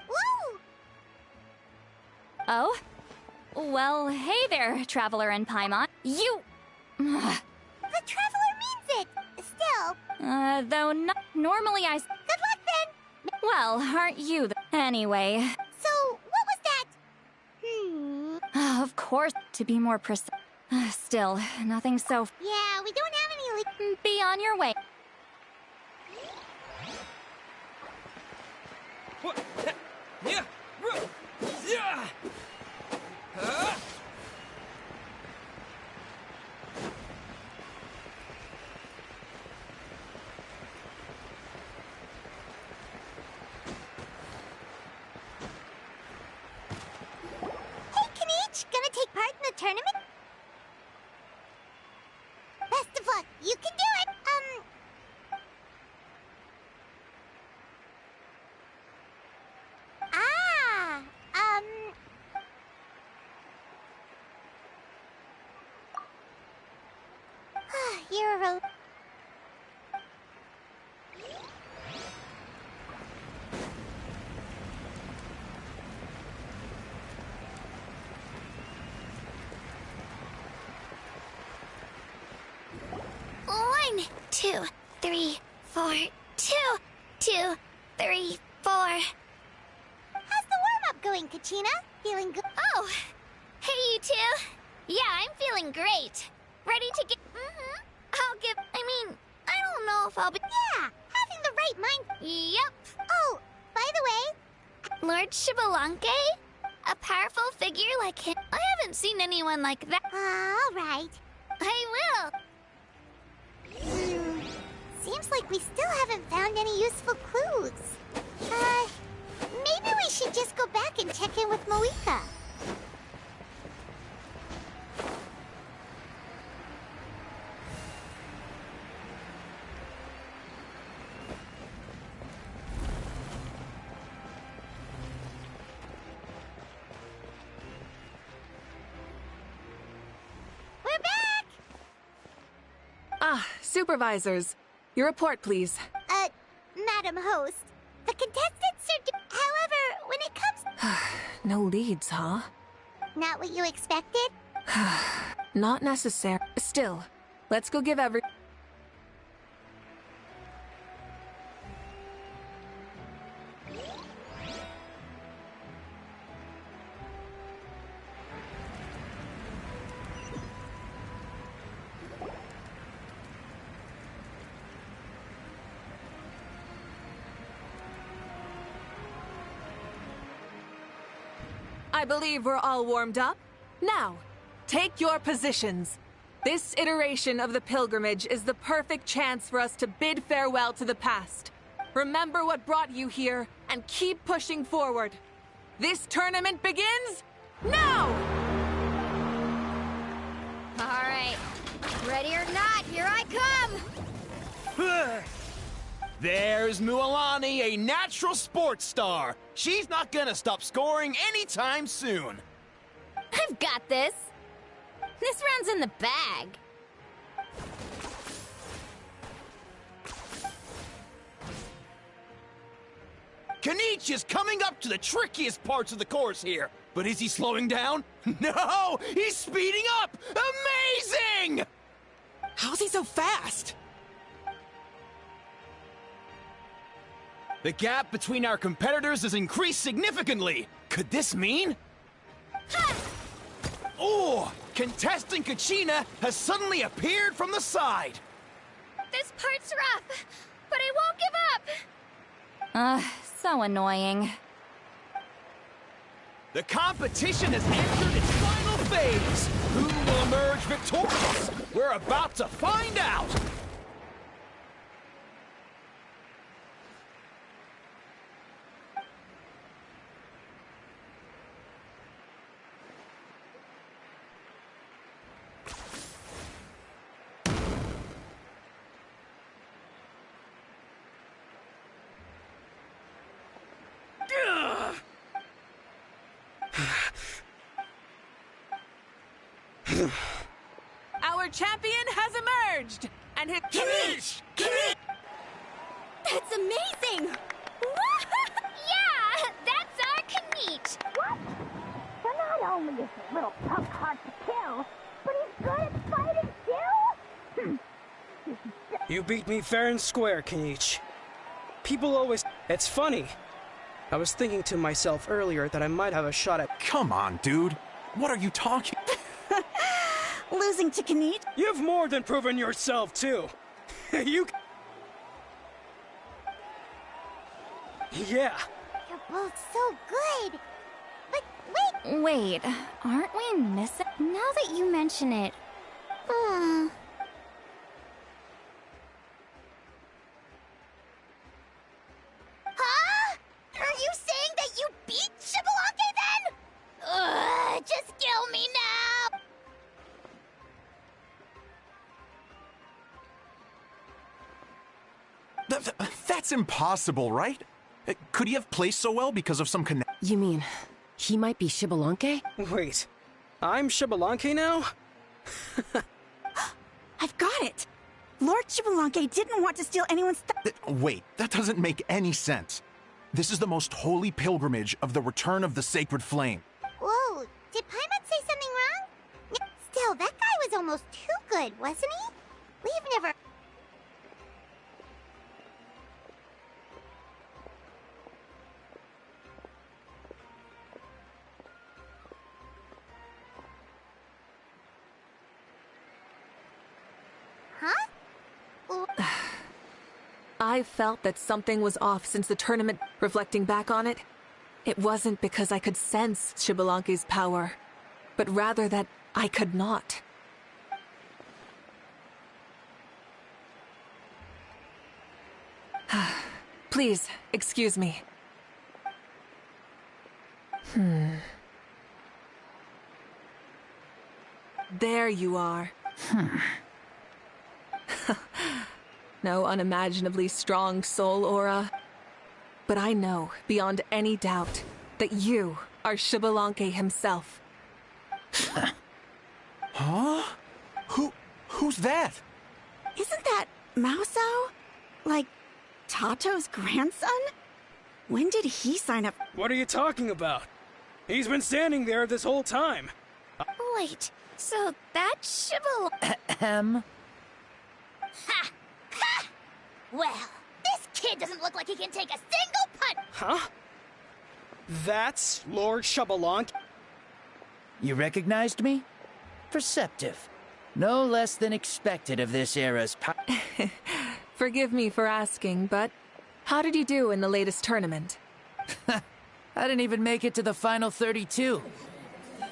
Woo! Oh? Well, hey there, Traveler and Paimon. You... The Traveler means it! Still... though not normally I... Good luck, then! Well, aren't you the... Anyway... So, what was that? Of course, to be more precise. Still, nothing so... Yeah, we don't have any... Be on your way. Hey, Kanichi, gonna take part in the tournament? Best of luck. You can do it. 2, 3, 4, 2, 2, 3, 4. How's the warm-up going, Kachina? Feeling good? Oh, hey, you two. Yeah, I'm feeling great. Ready to get... I'll give... I don't know if I'll be... Yeah, having the right mind... Yep. Oh, by the way... Lord Shibalanke? A powerful figure like him? I haven't seen anyone like that. All right. I will. Seems like we still haven't found any useful clues. Maybe we should just go back and check in with Moika. We're back! Ah, supervisors. Your report, please. Madam Host, the contestants are... However, when it comes... No leads, huh? Not what you expected? Not necessary. Still, let's go give every... I believe we're all warmed up. Now, take your positions. This iteration of the pilgrimage is the perfect chance for us to bid farewell to the past. Remember what brought you here, and keep pushing forward. This tournament begins now! All right. Ready or not, here I come! There's Mualani, a natural sports star. She's not gonna stop scoring anytime soon. I've got this. This round's in the bag. Kanich is coming up to the trickiest parts of the course here. But is he slowing down? No! He's speeding up! Amazing! How's he so fast? The gap between our competitors has increased significantly. Could this mean? Oh! Contestant Kachina has suddenly appeared from the side. This part's rough, but I won't give up. So annoying. The competition has entered its final phase. Who will emerge victorious? We're about to find out. Our champion has emerged! And his... Kanich! That's amazing! Yeah, that's our Kanich. What? So not only is he a little punk hard to kill, but he's good at fighting too? You beat me fair and square, Kanich. People always... It's funny. I was thinking to myself earlier that I might have a shot at... Come on, dude. What are you talking... Losing to Kanich? You've more than proven yourself, too. You... Yeah. You're both so good. But wait... Wait, aren't we missing? Now that you mention it... Huh? Are you saying that you beat Shibalanke then? Just kill me now! That's impossible, right? Could he have placed so well because of some You mean, he might be Shibalanke? Wait, I'm Shibalanke now? I've got it! Lord Shibalanke didn't want to steal anyone's stuff. Wait, that doesn't make any sense. This is the most holy pilgrimage of the return of the sacred flame. Whoa, did Paimon say something wrong? Still, that guy was almost too good, wasn't he? We've never... I've felt that something was off since the tournament. Reflecting back on it, it wasn't because I could sense Xbalanque's power, but rather that I could not. Please, excuse me. There you are. No unimaginably strong soul aura. But I know, beyond any doubt, that you are Xbalanque himself. Huh? Who's that? Isn't that Mauso? Like, Tato's grandson? When did he sign up? What are you talking about? He's been standing there this whole time. Wait, so that's Ha! Ha! Well, this kid doesn't look like he can take a single punch! Huh? That's Lord Xbalanque? You recognized me? Perceptive. No less than expected of this era's Forgive me for asking, but how did you do in the latest tournament? I didn't even make it to the final 32.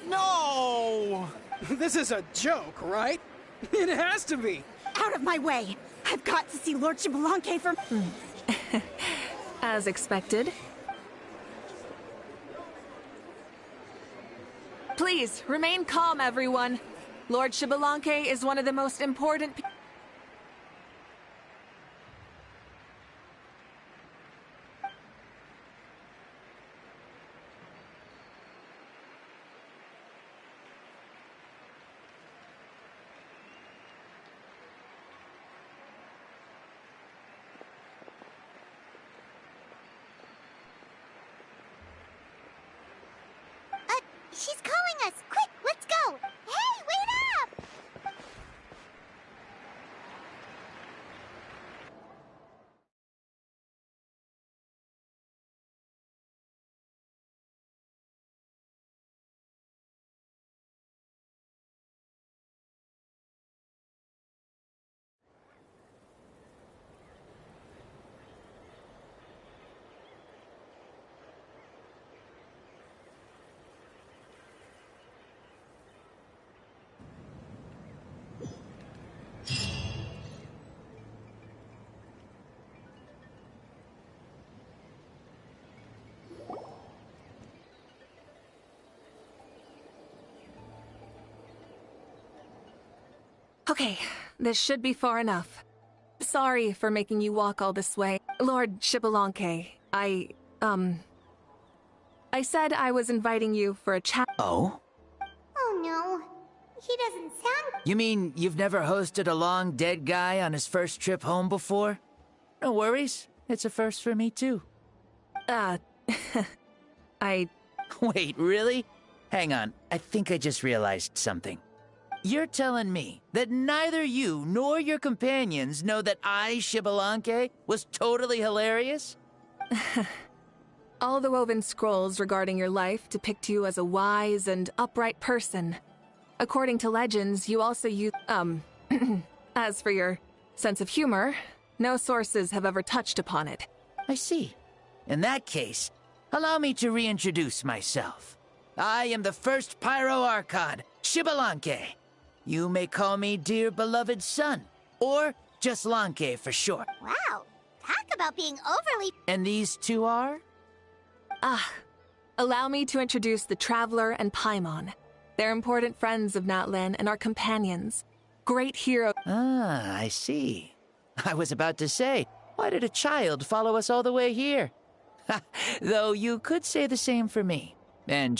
No! This is a joke, right? It has to be. Out of my way! I've got to see Lord Xbalanque for... As expected. Please, remain calm, everyone. Lord Xbalanque is one of the most important She's calling us! Quick, let's go! Hey, wait up! Okay, this should be far enough. Sorry for making you walk all this way. Lord Xbalanque, I said I was inviting you for a chat. Oh? Oh no, he doesn't sound... You mean you've never hosted a long dead guy on his first trip home before? No worries. It's a first for me, too. Wait, really? Hang on. I think I just realized something. You're telling me that neither you nor your companions know that I, Xbalanque, was totally hilarious? All the woven scrolls regarding your life depict you as a wise and upright person. According to legends, you also use, as for your sense of humor, no sources have ever touched upon it. I see. In that case, allow me to reintroduce myself. I am the first Pyro Archon, Xbalanque. You may call me dear beloved son, or just Lanque for short. Wow, talk about being overly... And these two are? Allow me to introduce the Traveler and Paimon. They're important friends of Natlan and our companions. Great hero... Ah, I see. I was about to say, why did a child follow us all the way here? Though you could say the same for me. And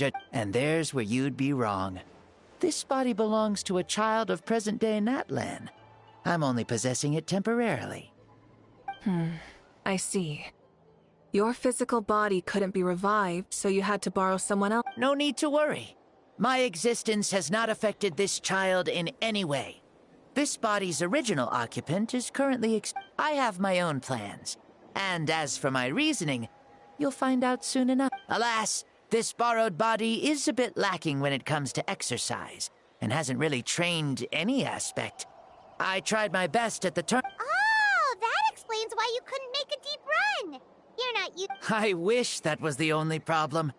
there's where you'd be wrong. This body belongs to a child of present-day Natlan. I'm only possessing it temporarily. I see. Your physical body couldn't be revived, so you had to borrow someone else. No need to worry. My existence has not affected this child in any way. This body's original occupant is currently I have my own plans. And as for my reasoning, you'll find out soon enough. Alas, this borrowed body is a bit lacking when it comes to exercise, and hasn't really trained any aspect. I tried my best at the turn. Oh, that explains why you couldn't I wish that was the only problem.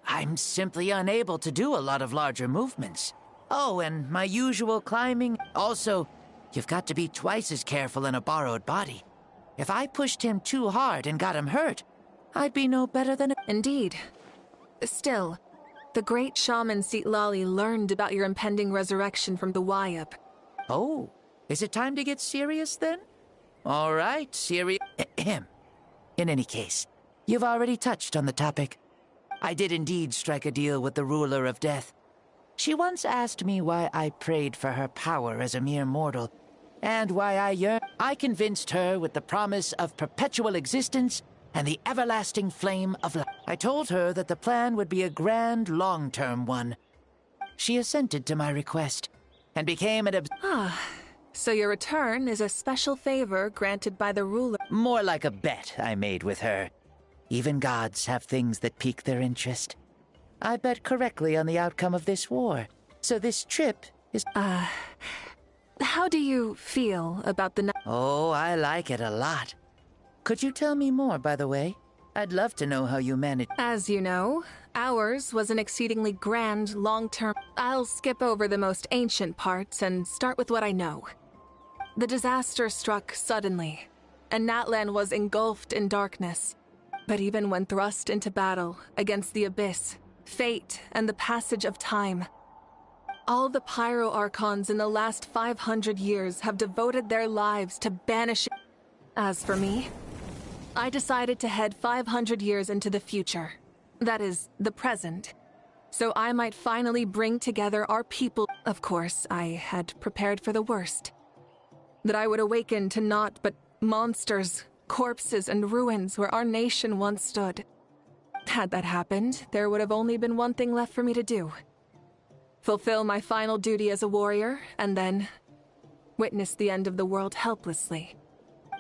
I'm simply unable to do a lot of larger movements. Oh, and my usual climbing. Also, you've got to be twice as careful in a borrowed body. If I pushed him too hard and got him hurt, I'd be no better than a... Indeed. Still, the great shaman Seatlali learned about your impending resurrection from the Wyup. Oh, is it time to get serious then? All right, serious. In any case, you've already touched on the topic. I did indeed strike a deal with the ruler of death. She once asked me why I prayed for her power as a mere mortal, and why I yearned. I convinced her with the promise of perpetual existence and the everlasting flame of life. I told her that the plan would be a grand, long-term one. She assented to my request, and became an So your return is a special favor granted by the ruler. More like a bet I made with her. Even gods have things that pique their interest. I bet correctly on the outcome of this war, so this trip is... How do you feel about the... Oh, I like it a lot. Could you tell me more, by the way? I'd love to know how you managed... As you know, ours was an exceedingly grand, long-term... I'll skip over the most ancient parts and start with what I know. The disaster struck suddenly, and Natlan was engulfed in darkness. But even when thrust into battle against the abyss, fate, and the passage of time, all the Pyro Archons in the last 500 years have devoted their lives to banishing... As for me, I decided to head 500 years into the future. That is, the present. So I might finally bring together our people. Of course, I had prepared for the worst. That I would awaken to naught but monsters, corpses, and ruins where our nation once stood. Had that happened, there would have only been one thing left for me to do. Fulfill my final duty as a warrior, and then witness the end of the world helplessly.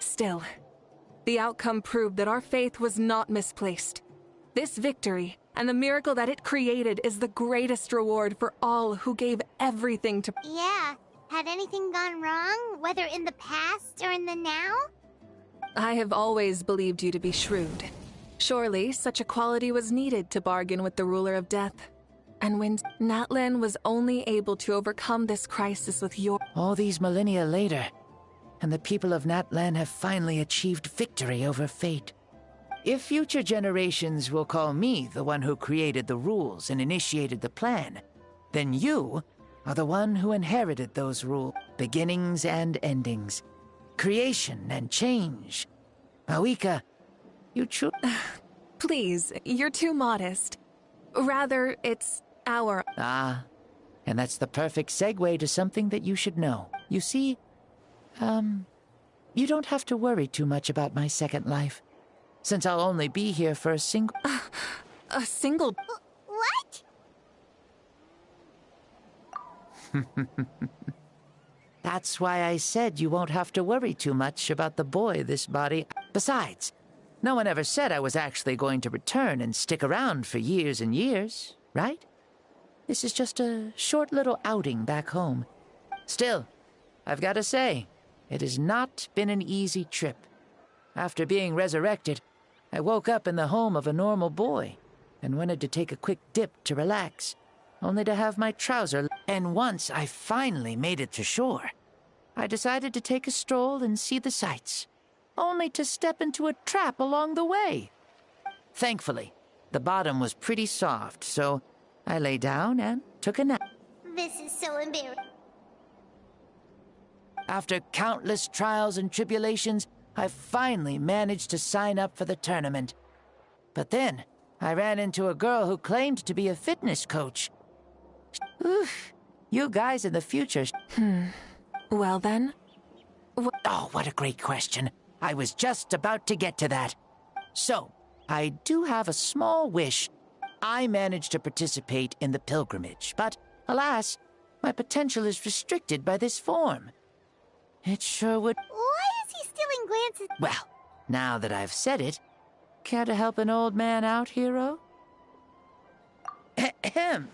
Still, the outcome proved that our faith was not misplaced. This victory, and the miracle that it created, is the greatest reward for all who gave everything to... Yeah. Had anything gone wrong, whether in the past or in the now? I have always believed you to be shrewd. Surely, such a quality was needed to bargain with the ruler of death. And when Natlan was only able to overcome this crisis with your... All these millennia later, and the people of Natlan have finally achieved victory over fate. If future generations will call me the one who created the rules and initiated the plan, then you are the one who inherited those rules, beginnings and endings, creation and change. Mawika, you Please, you're too modest. Rather, it's our... Ah, and that's the perfect segue to something that you should know. You see, you don't have to worry too much about my second life, since I'll only be here for a single... A single... What? That's why I said you won't have to worry too much about the boy this body... Besides, no one ever said I was actually going to return and stick around for years and years, right? This is just a short little outing back home. Still, I've got to say, it has not been an easy trip. After being resurrected, I woke up in the home of a normal boy and wanted to take a quick dip to relax, only to have my trouser... And once I finally made it to shore, I decided to take a stroll and see the sights, only to step into a trap along the way. Thankfully, the bottom was pretty soft, so I lay down and took a nap. This is so embarrassing. After countless trials and tribulations, I finally managed to sign up for the tournament. But then, I ran into a girl who claimed to be a fitness coach. Oof, you guys in the future... Well then? Oh, what a great question. I was just about to get to that. So, I do have a small wish. I managed to participate in the pilgrimage, but, alas, my potential is restricted by this form. It sure would... Why is he stealing glances? Well, now that I've said it, care to help an old man out, hero? Ahem.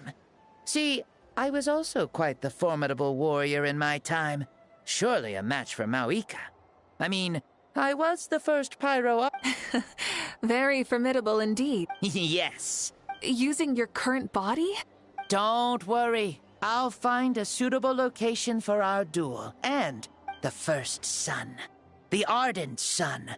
See, I was also quite the formidable warrior in my time. Surely a match for Mawika. I mean, I was the first pyro... Very formidable indeed. Yes. Using your current body? Don't worry. I'll find a suitable location for our duel. And the first sun. The ardent sun.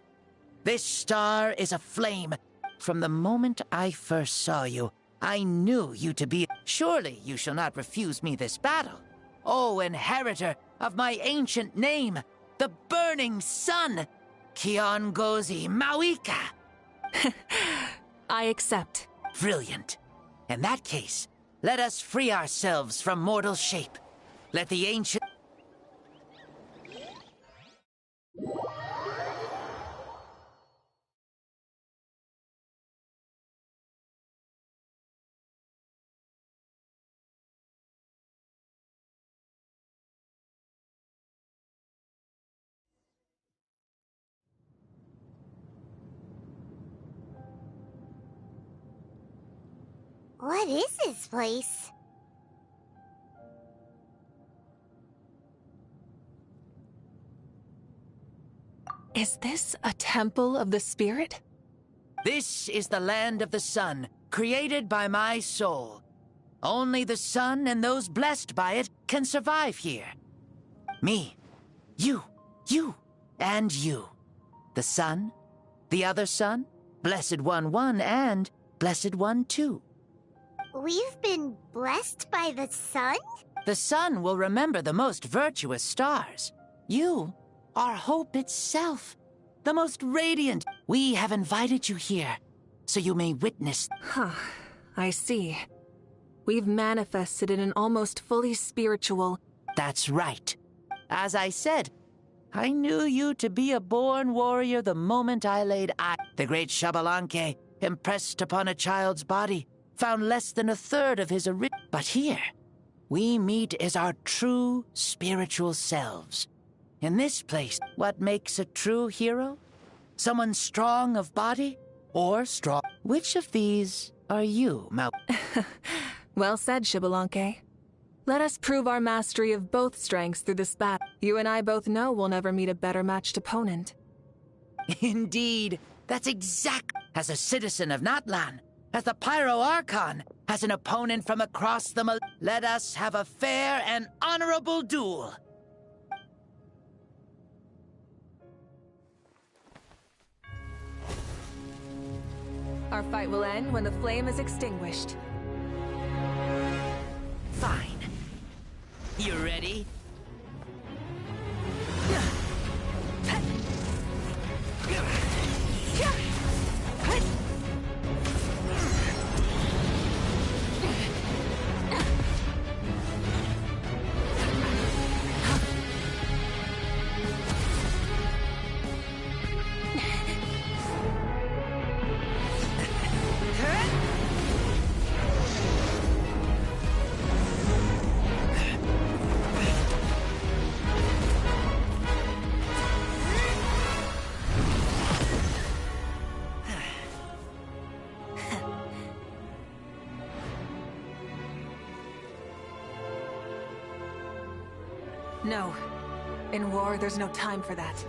This star is aflame. From the moment I first saw you, I knew you to be... Surely you shall not refuse me this battle. O inheritor of my ancient name, the burning sun, Kiongozi Mauika. I accept. Brilliant. In that case, let us free ourselves from mortal shape. Let the ancient... What is this place? Is this a temple of the spirit? This is the land of the sun, created by my soul. Only the sun and those blessed by it can survive here. Me, you, and you. The sun, the other sun, Blessed One 1, and Blessed One 2. We've been blessed by the sun? The sun will remember the most virtuous stars. You are hope itself, the most radiant. We have invited you here, so you may witness... Huh, I see. We've manifested in an almost fully spiritual... That's right. As I said, I knew you to be a born warrior the moment I laid eyes. The great Xbalanque, impressed upon a child's body, found less than a third of his original. But here, we meet as our true spiritual selves. In this place, what makes a true hero? Someone strong of body or strong? Which of these are you, Mal? Well said, Xbalanque. Let us prove our mastery of both strengths through this battle. You and I both know we'll never meet a better matched opponent. Indeed, that's exact. As a citizen of Natlan, as the Pyro Archon, as an opponent from across the let us have a fair and honorable duel. Our fight will end when the flame is extinguished. Fine. You ready? No. In war, there's no time for that.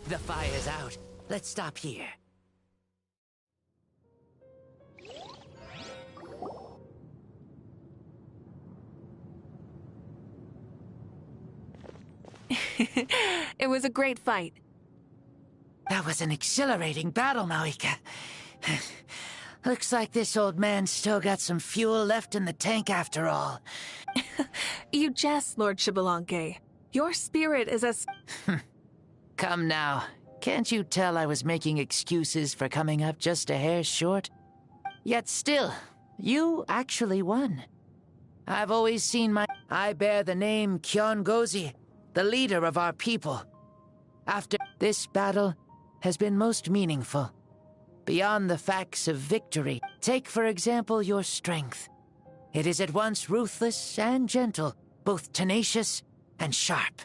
The fire's out. Let's stop here. It was a great fight. That was an exhilarating battle, Mauika. Looks like this old man's still got some fuel left in the tank after all. You jest, Lord Xbalanque. Your spirit is as... Come now. Can't you tell I was making excuses for coming up just a hair short? Yet still, you actually won. I've always seen I bear the name Kiongozi, the leader of our people. After this battle has been most meaningful. Beyond the facts of victory, take for example your strength. It is at once ruthless and gentle, both tenacious and sharp.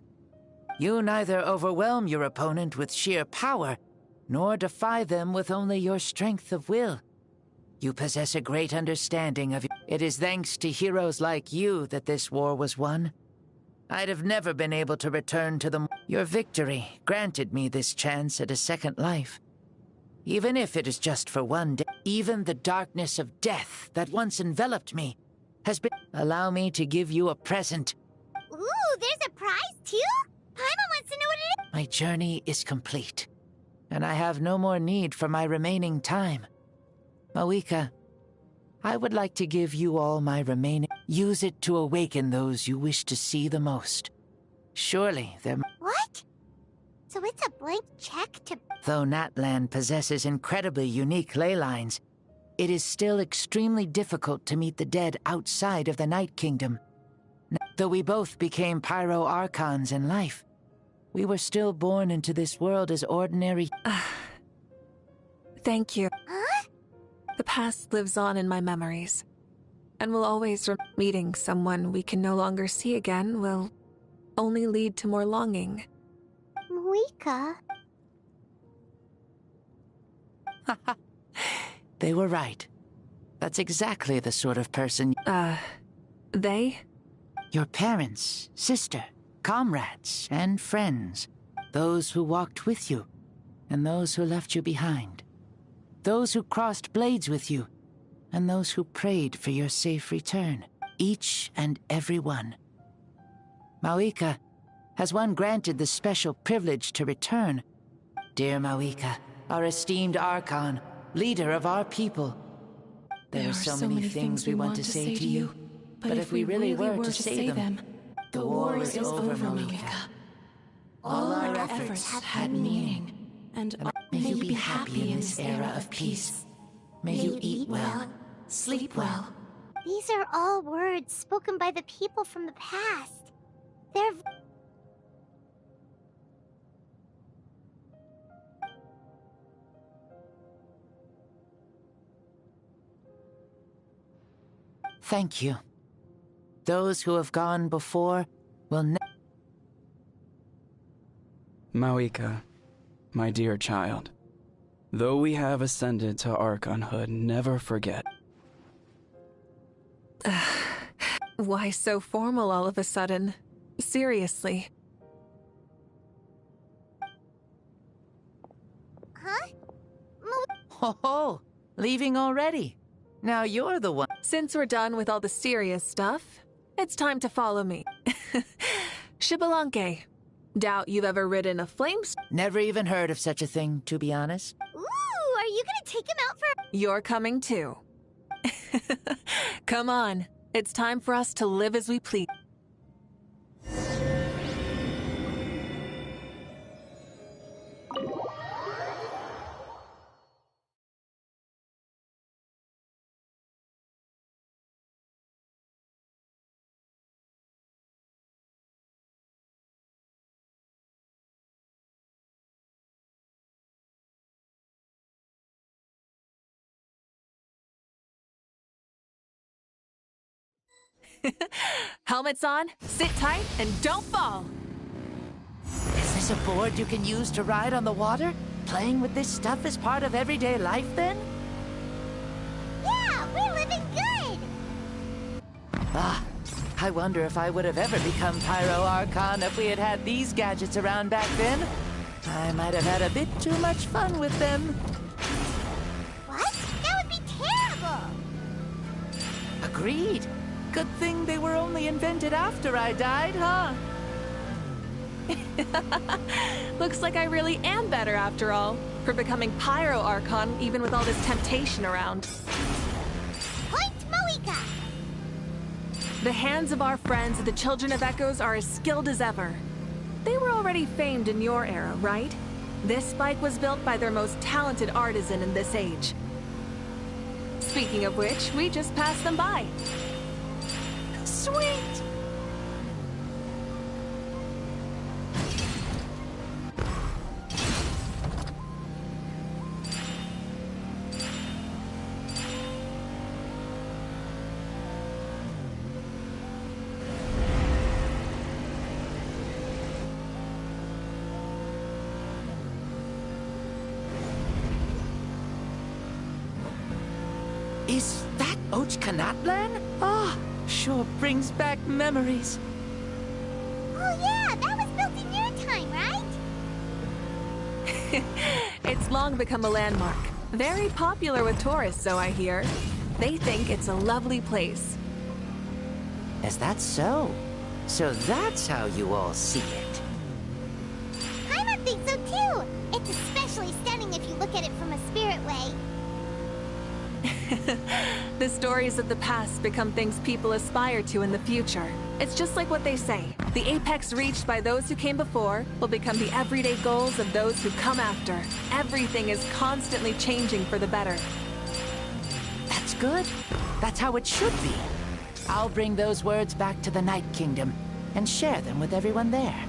You neither overwhelm your opponent with sheer power, nor defy them with only your strength of will. You possess a great understanding of it. It is thanks to heroes like you that this war was won. I'd have never been able to return to them. Your victory granted me this chance at a second life. Even if it is just for one day, even the darkness of death that once enveloped me has been... Allow me to give you a present. Ooh, there's a prize too? Paimon wants to know what it is. My journey is complete, and I have no more need for my remaining time. Mawika, I would like to give you all my remaining... Use it to awaken those you wish to see the most. Surely there... What? So it's a blank check to... Though Natlan possesses incredibly unique ley lines, it is still extremely difficult to meet the dead outside of the Night Kingdom. Though we both became Pyro Archons in life, we were still born into this world as ordinary... Thank you. Huh? The past lives on in my memories, and will always meeting someone we can no longer see again will only lead to more longing. Mawika? They were right. That's exactly the sort of person... They? Your parents, sister, comrades, and friends. Those who walked with you, and those who left you behind. Those who crossed blades with you, and those who prayed for your safe return. Each and every one. Mawika, has one granted the special privilege to return? Dear Mawika, our esteemed Archon, leader of our people. There are so many things we want to say to you, but if we really were to say them, the war is over, Mawika. All our efforts had meaning, and may you be happy in this era of peace. May you eat well, sleep well. These are all words spoken by the people from the past. They're... Thank you. Those who have gone before will never... Mawika, my dear child, though we have ascended to Archonhood, never forget. Why so formal all of a sudden? Seriously. Huh? Ho ho! Leaving already? Now you're the one. Since we're done with all the serious stuff, it's time to follow me. Xbalanque. Doubt you've ever ridden a flames. Never even heard of such a thing, to be honest. Ooh, are you gonna take him out for... You're coming too. Come on, it's time for us to live as we please. Helmets on, sit tight, and don't fall! Is this a board you can use to ride on the water? Playing with this stuff is part of everyday life, then? Yeah, we're living good! Ah, I wonder if I would have ever become Pyro Archon if we had had these gadgets around back then. I might have had a bit too much fun with them. What? That would be terrible! Agreed. Good thing they were only invented after I died, huh? Looks like I really am better after all, for becoming Pyro Archon even with all this temptation around. Point Mawika! The hands of our friends, the Children of Echoes, are as skilled as ever. They were already famed in your era, right? This bike was built by their most talented artisan in this age. Speaking of which, we just passed them by. Sweet! Is that euch? Ah, sure brings back memories. Oh yeah, that was built in your time, right? It's long become a landmark. Very popular with tourists, so I hear. They think it's a lovely place. Is that so? So that's how you all see it. Paimon thinks so too. It's especially stunning if you look at it from a spirit way. The stories of the past become things people aspire to in the future. It's just like what they say. The apex reached by those who came before will become the everyday goals of those who come after. Everything is constantly changing for the better. That's good. That's how it should be. I'll bring those words back to the Night Kingdom and share them with everyone there.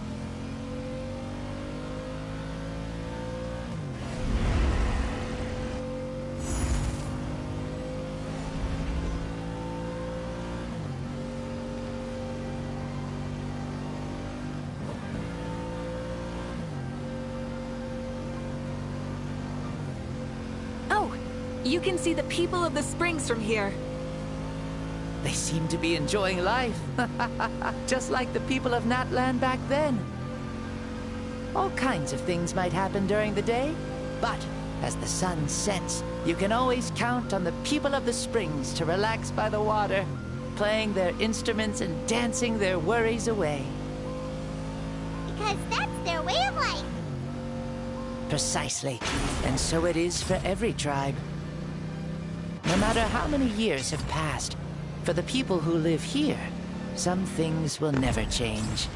You can see the people of the springs from here. They seem to be enjoying life. Just like the people of Natland back then. All kinds of things might happen during the day, but as the sun sets, you can always count on the people of the springs to relax by the water, playing their instruments and dancing their worries away. Because that's their way of life. Precisely. And so it is for every tribe. No matter how many years have passed, for the people who live here, some things will never change.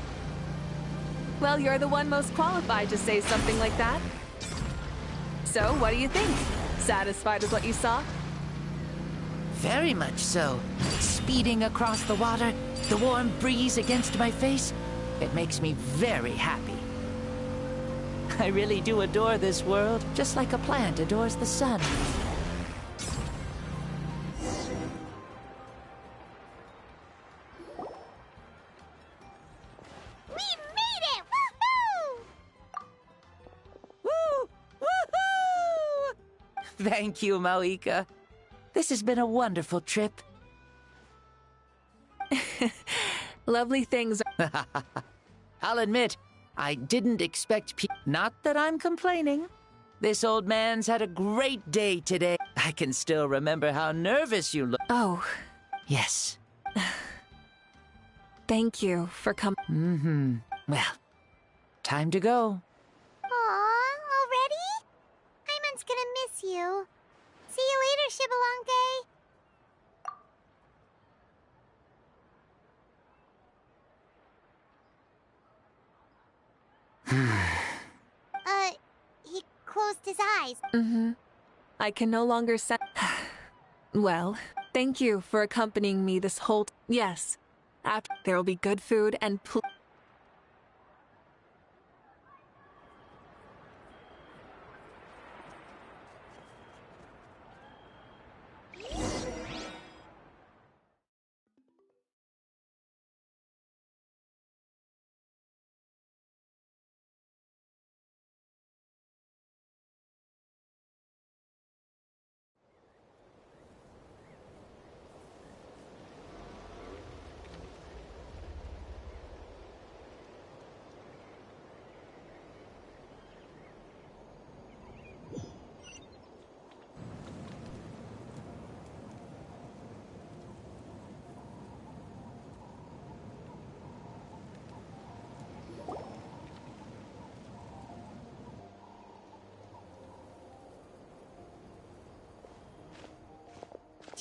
Well, you're the one most qualified to say something like that. So, what do you think? Satisfied with what you saw? Very much so. Speeding across the water, the warm breeze against my face, it makes me very happy. I really do adore this world, just like a plant adores the sun. Thank you, Maoika. This has been a wonderful trip. Lovely things. I'll admit, I didn't expect Not that I'm complaining. This old man's had a great day today. I can still remember how nervous you look. Oh. Yes. Thank you for coming. Mm-hmm. Well, time to go. Aw, already? Paimon's gonna miss you. See you later, Shibalonke. He closed his eyes. Mm-hmm. I can no longer Well, thank you for accompanying me this whole Yes. After there will be good food and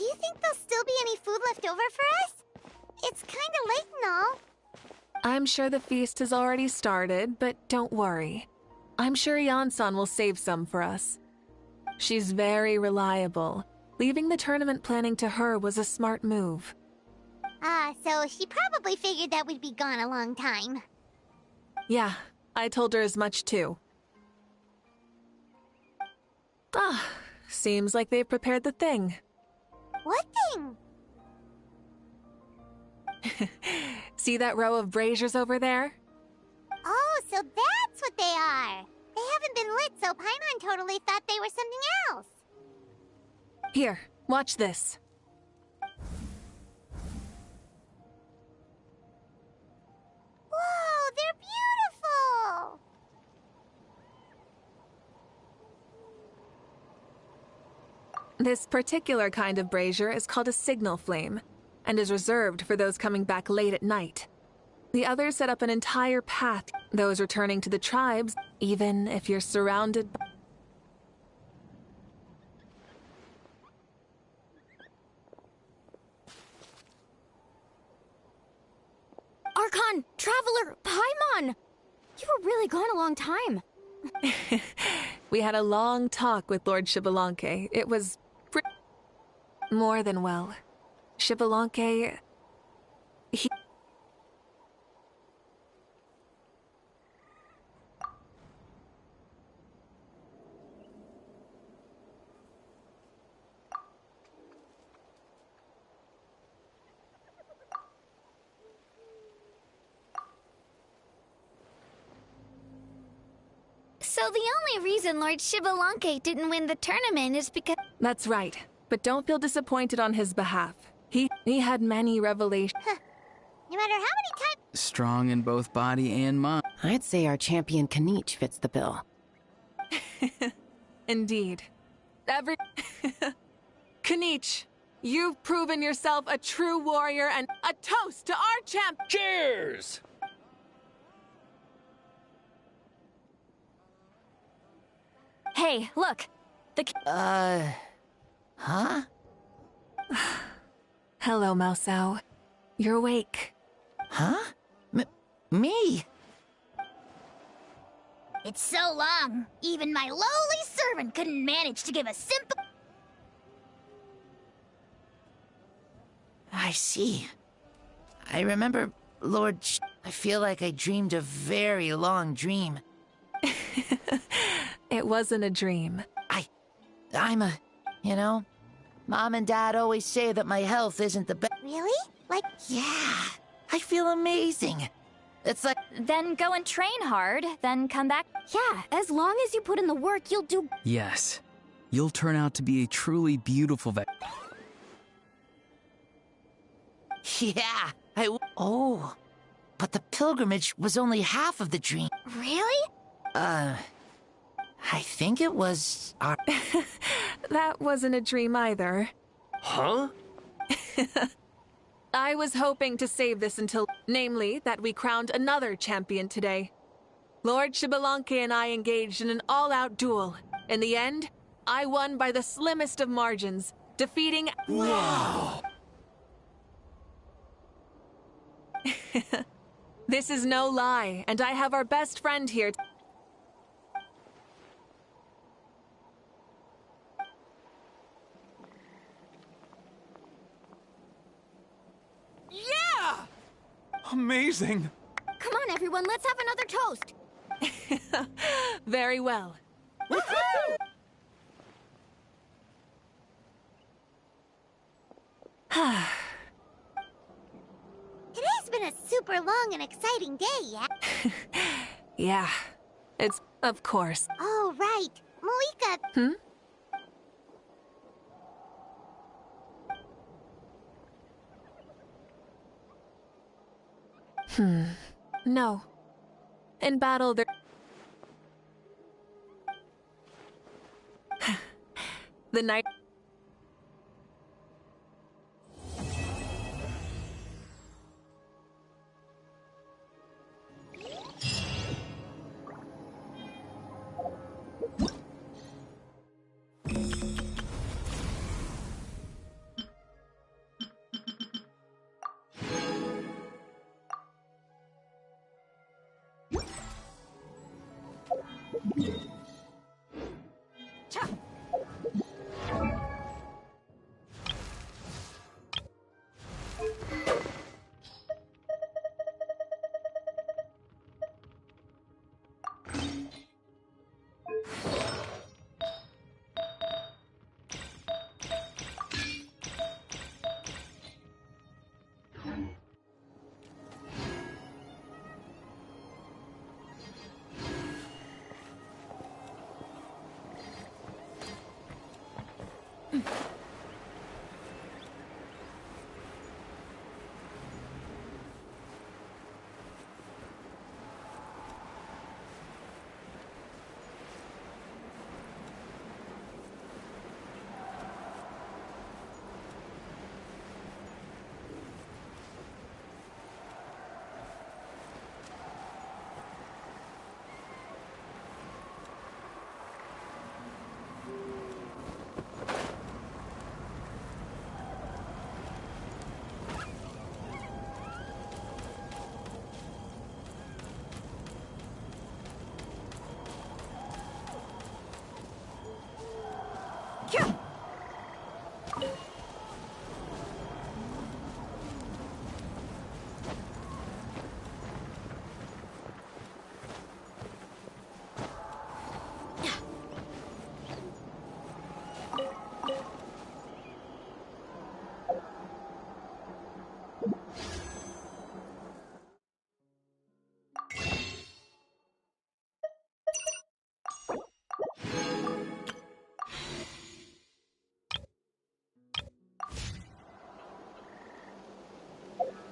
Do you think there'll still be any food left over for us? It's kinda late and all. I'm sure the feast has already started, but don't worry. I'm sure Yansan will save some for us. She's very reliable. Leaving the tournament planning to her was a smart move. So she probably figured that we'd be gone a long time. Yeah, I told her as much too. Seems like they've prepared the thing. What thing? See that row of braziers over there? Oh, so that's what they are. They haven't been lit, so Paimon totally thought they were something else. Here, watch this. Whoa, they're beautiful! This particular kind of brazier is called a signal flame, and is reserved for those coming back late at night. The others set up an entire path, those returning to the tribes, even if you're surrounded by... Archon! Traveler! Paimon! You were really gone a long time. We had a long talk with Lord Xbalanque. It was more than well. Xbalanque... he... So the only reason Lord Xbalanque didn't win the tournament is because... That's right, but don't feel disappointed on his behalf. He had many revelations. No matter how many times... Strong in both body and mind. I'd say our champion Kanich fits the bill. Indeed. Kanich, you've proven yourself a true warrior, and a toast to our champ... Cheers! Hey, look! Huh? Hello, Maosao. You're awake. Huh? Me? It's so long, even my lowly servant couldn't manage to give a simple... I see. I remember, I feel like I dreamed a very long dream. It wasn't a dream. Mom and Dad always say that my health isn't the best. Really? Yeah, I feel amazing. It's like... Then go and train hard, then come back. Yeah, as long as you put in the work, you'll do... Yes, you'll turn out to be a truly beautiful Yeah, Oh, but the pilgrimage was only half of the dream. Really? I think it was our... That wasn't a dream either. Huh? I was hoping to save this until... Namely, that we crowned another champion today. Lord Xbalanque and I engaged in an all-out duel. In the end, I won by the slimmest of margins, defeating... Wow! This is no lie, and I have our best friend here. Yeah! Amazing! Come on, everyone, let's have another toast. Very well. Today's been a super long and exciting day, yeah? Yeah, it's... of course. Oh, right. Malika... No. In battle, there... The night...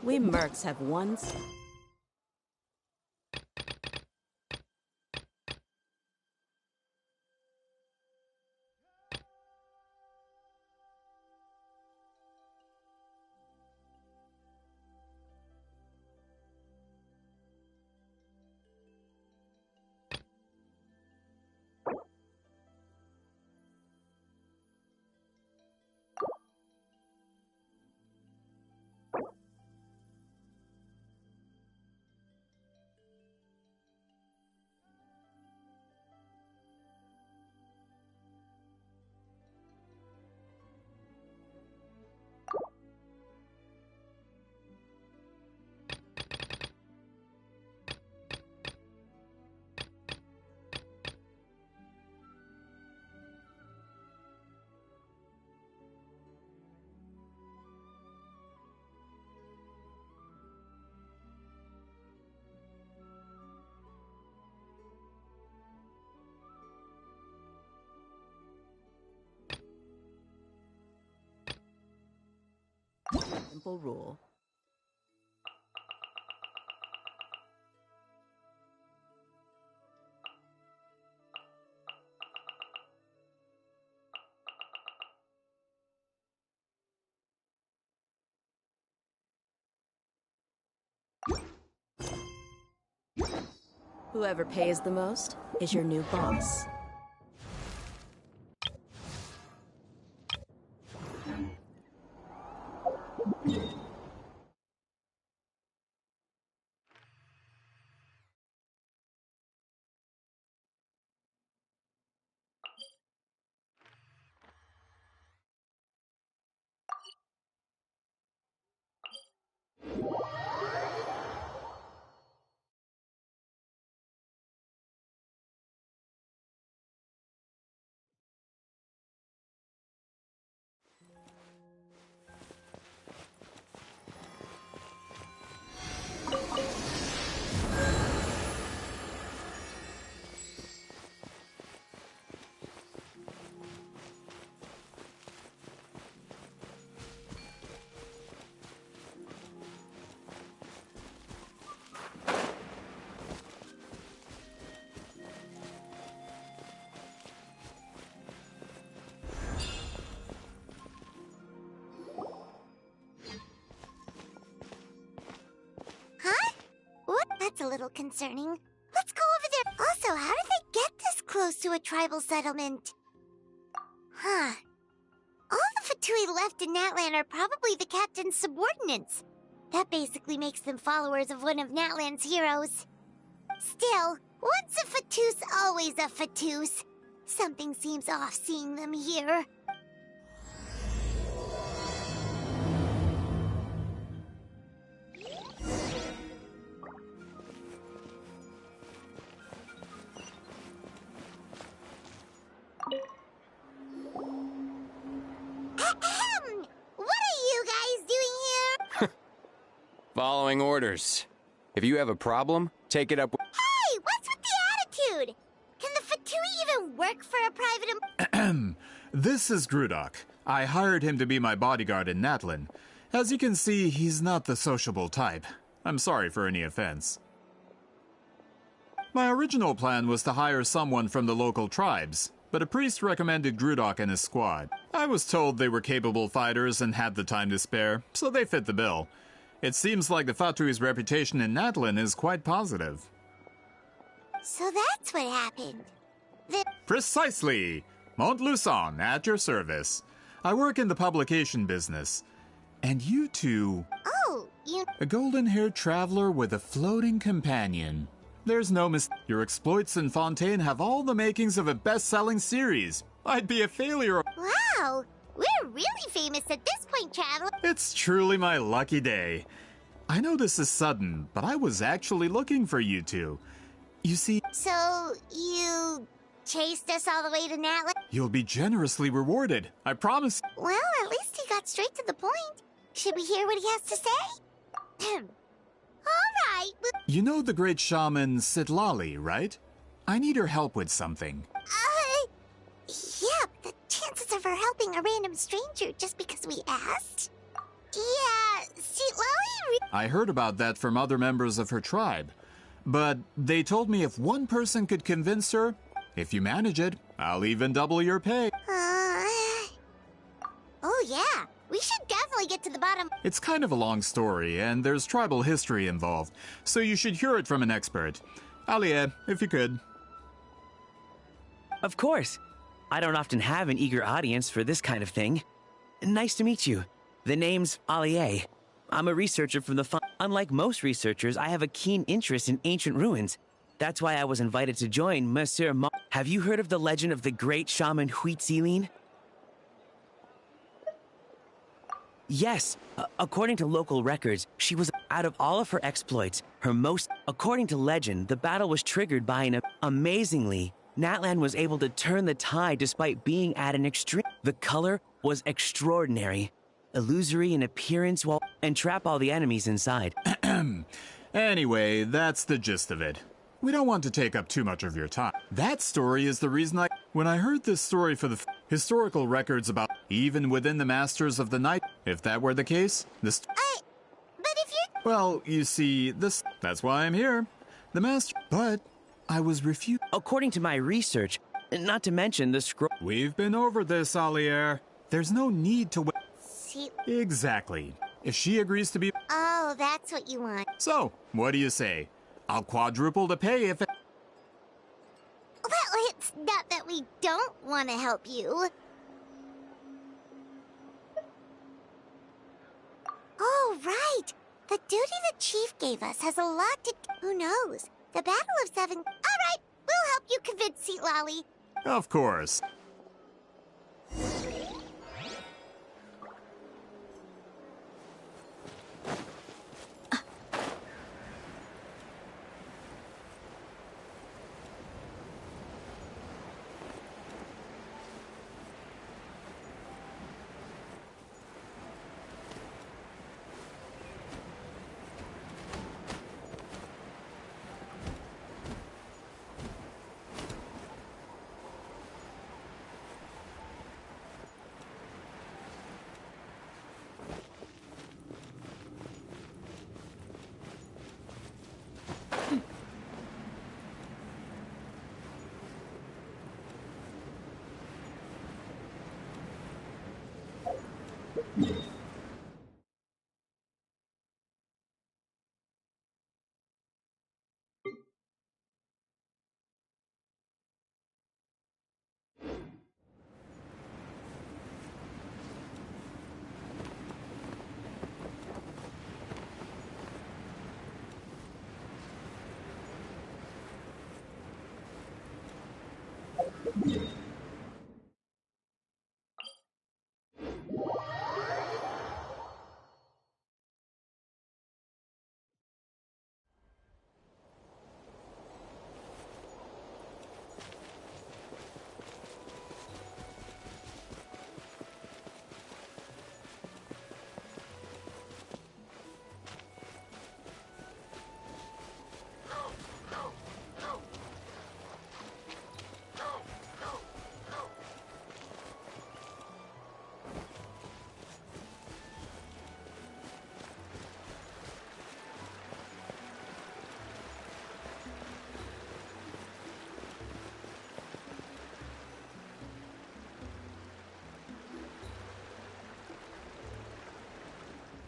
We mercs have once. Simple rule. Whoever pays the most is your new boss. That's a little concerning. Let's go over there. Also, how did they get this close to a tribal settlement? Huh. All the Fatui left in Natlan are probably the captain's subordinates. That basically makes them followers of one of Natlan's heroes. Still, once a Fatus, always a Fatus. Something seems off seeing them here. Following orders. If you have a problem, take it up with— Hey, what's with the attitude? Can the Fatui even work for a private This is Grudok. I hired him to be my bodyguard in Natlan. As you can see, he's not the sociable type. I'm sorry for any offense. My original plan was to hire someone from the local tribes, but a priest recommended Grudok and his squad. I was told they were capable fighters and had the time to spare, so they fit the bill. It seems like the Fatui's reputation in Natlan is quite positive. So that's what happened. Precisely! Montluçon, at your service. I work in the publication business. And you two... Oh, you... A golden-haired traveler with a floating companion. There's no Your exploits in Fontaine have all the makings of a best-selling series. I'd be a failure. Wow! We're really famous at this point, Traveler. It's truly my lucky day. I know this is sudden, but I was actually looking for you two. You see... So, you chased us all the way to Natlan? You'll be generously rewarded, I promise. Well, at least he got straight to the point. Should we hear what he has to say? All right. You know the great shaman Sitlali, right? I need her help with something. Yeah, the chances of her helping a random stranger just because we asked? Yeah, see, Lolly I heard about that from other members of her tribe. But they told me if one person could convince her, if you manage it, I'll even double your pay. Oh yeah, we should definitely get to the bottom. It's kind of a long story, and there's tribal history involved, so you should hear it from an expert. Alia, if you could. Of course. I don't often have an eager audience for this kind of thing. Nice to meet you. The name's Alie. I'm a researcher from the Unlike most researchers, I have a keen interest in ancient ruins. That's why I was invited to join Monsieur Have you heard of the legend of the great shaman Huitzilin? Yes. According to local records, she was out of all of her exploits, her most... According to legend, the battle was triggered by an... Amazingly, Natlan was able to turn the tide despite being at an extreme... The color was extraordinary. Illusory in appearance while... And trap all the enemies inside. Anyway, that's the gist of it. We don't want to take up too much of your time. That story is the reason When I heard this story for the historical records about... Even within the Masters of the Night, if that were the case, this... But if you... Well, you see, that's why I'm here. The Master... But I was refused... According to my research, not to mention the scroll... We've been over this, Alier. There's no need to... See... Exactly. If she agrees to be... Oh, that's what you want. So, what do you say? I'll quadruple the pay if it... Well, it's not that we don't want to help you. Oh, right. The duty the chief gave us has a lot to... Who knows? The Battle of Seven... All right, we'll help you convince Seat Lolly. Of course.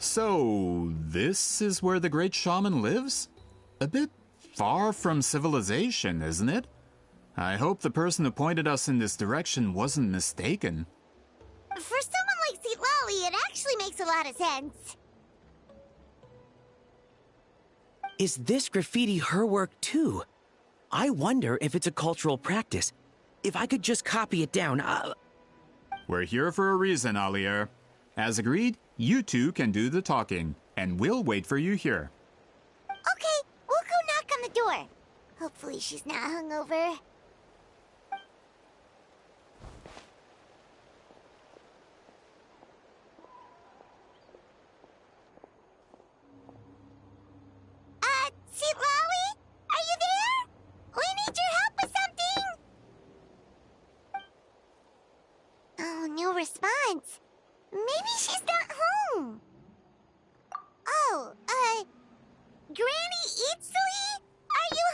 So, this is where the great shaman lives? A bit far from civilization, isn't it? I hope the person who pointed us in this direction wasn't mistaken. For someone like Seat Lolly, it actually makes a lot of sense. Is this graffiti her work too? I wonder if it's a cultural practice. If I could just copy it down, We're here for a reason, Alier. As agreed, you two can do the talking, and we'll wait for you here. Okay, we'll go knock on the door. Hopefully she's not hungover. Seat Lolly? Are you there? We need your help with something! Oh, no response. Maybe she's not home. Oh, Granny Eatsley? Are you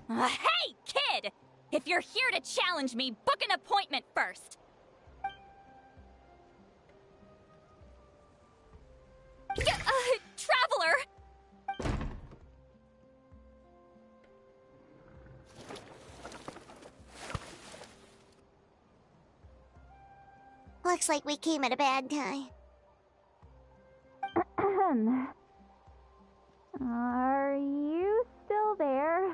home? Hey, kid! If you're here to challenge me, book an appointment first. Traveler! Looks like we came at a bad time. Are you still there?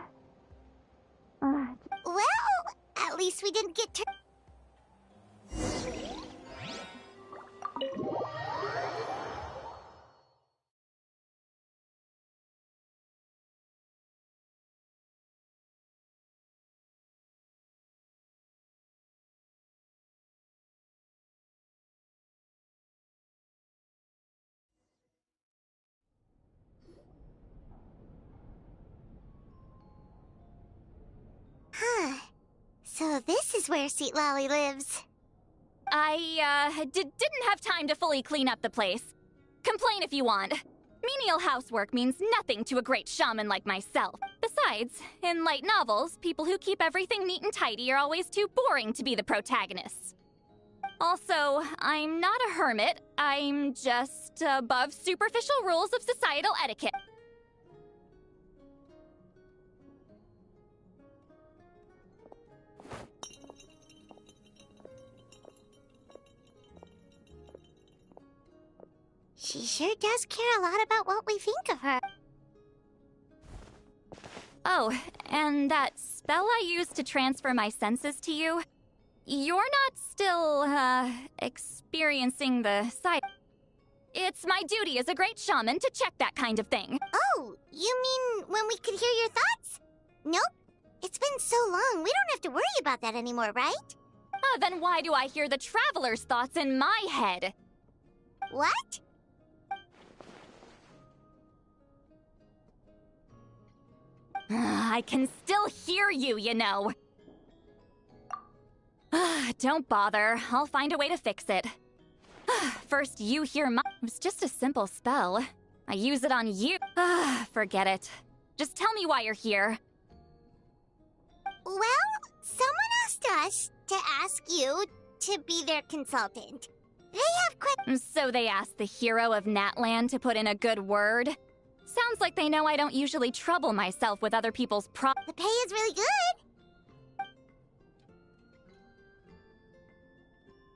Well, at least we didn't get Huh. So this is where Seat Lolly lives. I, didn't have time to fully clean up the place. Complain if you want. Menial housework means nothing to a great shaman like myself. Besides, in light novels, people who keep everything neat and tidy are always too boring to be the protagonists. Also, I'm not a hermit. I'm just above superficial rules of societal etiquette. She sure does care a lot about what we think of her. Oh, and that spell I used to transfer my senses to you? You're not still, experiencing the side. It's my duty as a great shaman to check that kind of thing. Oh, you mean when we could hear your thoughts? Nope. It's been so long, we don't have to worry about that anymore, right? Then why do I hear the traveler's thoughts in my head? What? I can still hear you, you know. Don't bother. I'll find a way to fix it. First, you hear my... It was just a simple spell. I use it on you. Forget it. Just tell me why you're here. Well, someone asked us to ask you to be their consultant. They have questions. So they asked the hero of Natland to put in a good word? Sounds like they know I don't usually trouble myself with other people's The pay is really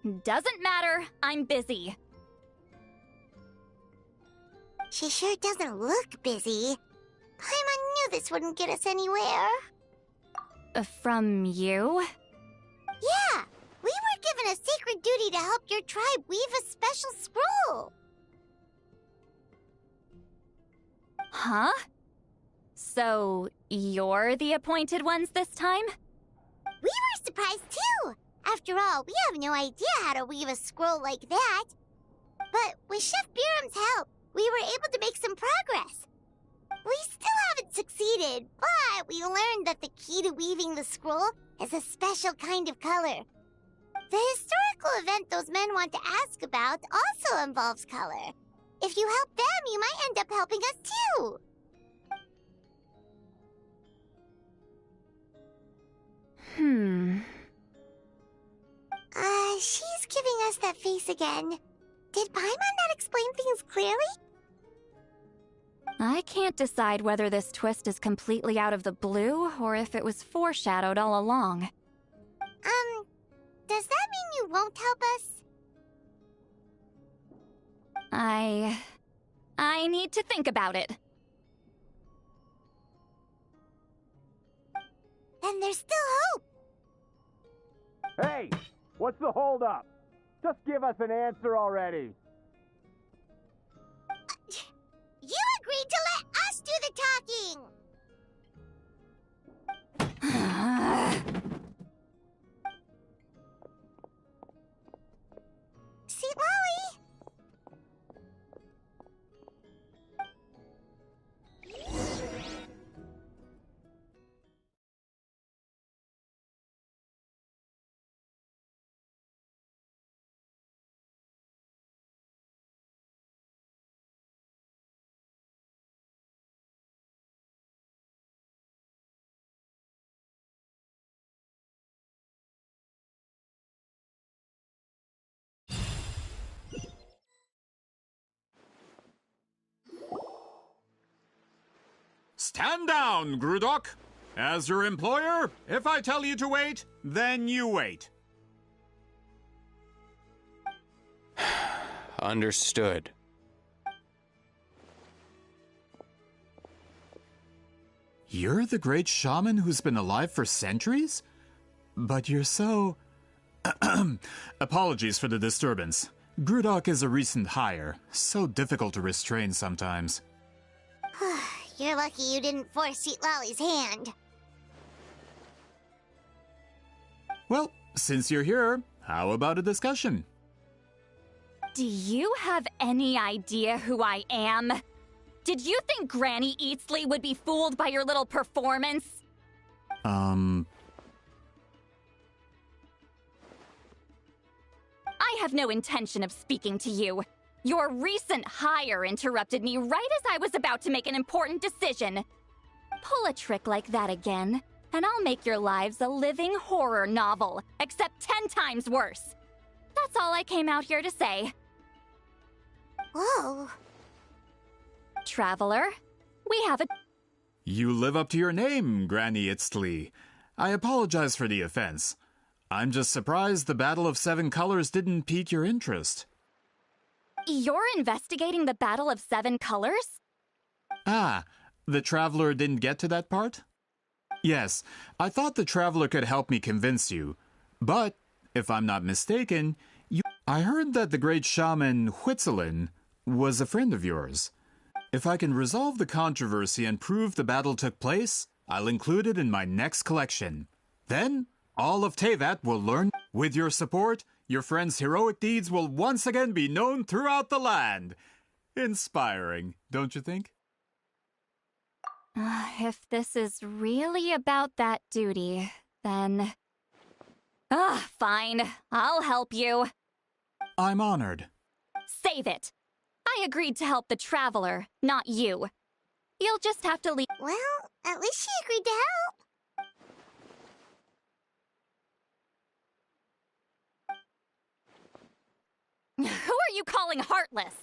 good. Doesn't matter. I'm busy. She sure doesn't look busy. Paimon knew this wouldn't get us anywhere. From you? Yeah, we were given a sacred duty to help your tribe weave a special scroll. Huh? So, you're the appointed ones this time? We were surprised too! After all, we have no idea how to weave a scroll like that. But with Chef Biram's help, we were able to make some progress. We still haven't succeeded, but we learned that the key to weaving the scroll is a special kind of color. The historical event those men want to ask about also involves color. If you help them, you might end up helping us too. She's giving us that face again. Did Paimon not explain things clearly? I can't decide whether this twist is completely out of the blue or if it was foreshadowed all along. Does that mean you won't help us? I need to think about it. Then there's still hope. Hey, what's the holdup? Just give us an answer already. You agreed to let us do the talking! Seat Lolly! Stand down, Grudok. As your employer, if I tell you to wait, then you wait. Understood. You're the great shaman who's been alive for centuries? But you're so... Apologies for the disturbance. Grudok is a recent hire. So difficult to restrain sometimes. You're lucky you didn't force Sweet Lolly's hand. Well, since you're here, how about a discussion? Do you have any idea who I am? Did you think Granny Eatsley would be fooled by your little performance? I have no intention of speaking to you. Your recent hire interrupted me right as I was about to make an important decision. Pull a trick like that again, and I'll make your lives a living horror novel, except 10 times worse. That's all I came out here to say. Whoa. Traveler, we have a... You live up to your name, Granny Itztli. I apologize for the offense. I'm just surprised the Battle of Seven Colors didn't pique your interest. You're investigating the Battle of Seven Colors? Ah, the Traveler didn't get to that part? Yes, I thought the Traveler could help me convince you. But, if I'm not mistaken, I heard that the great shaman Huitzolin was a friend of yours. If I can resolve the controversy and prove the battle took place, I'll include it in my next collection. Then, all of Tevat will learn. With your support, your friend's heroic deeds will once again be known throughout the land. Inspiring, don't you think? If this is really about that duty, then... fine. I'll help you. I'm honored. Save it. I agreed to help the Traveler, not you. You'll just have to leave... Well, at least she agreed to help. Who are you calling heartless?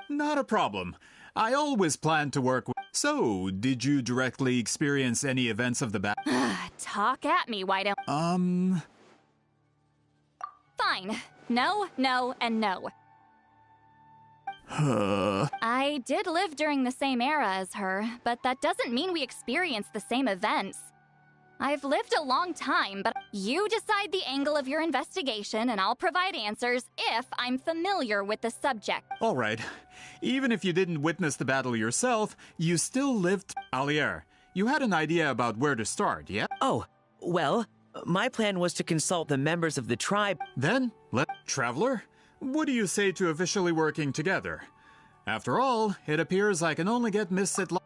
Not a problem. I always plan to work with... So, did you directly experience any events of the battle? Talk at me, why don't... Fine. No, no, and no. I did live during the same era as her, but that doesn't mean we experienced the same events. I've lived a long time, but you decide the angle of your investigation and I'll provide answers if I'm familiar with the subject. All right. Even if you didn't witness the battle yourself, you still lived... Alier, you had an idea about where to start, yeah? Oh, well, my plan was to consult the members of the tribe. Then, Traveler, what do you say to officially working together? After all, it appears I can only get Miss Sitla...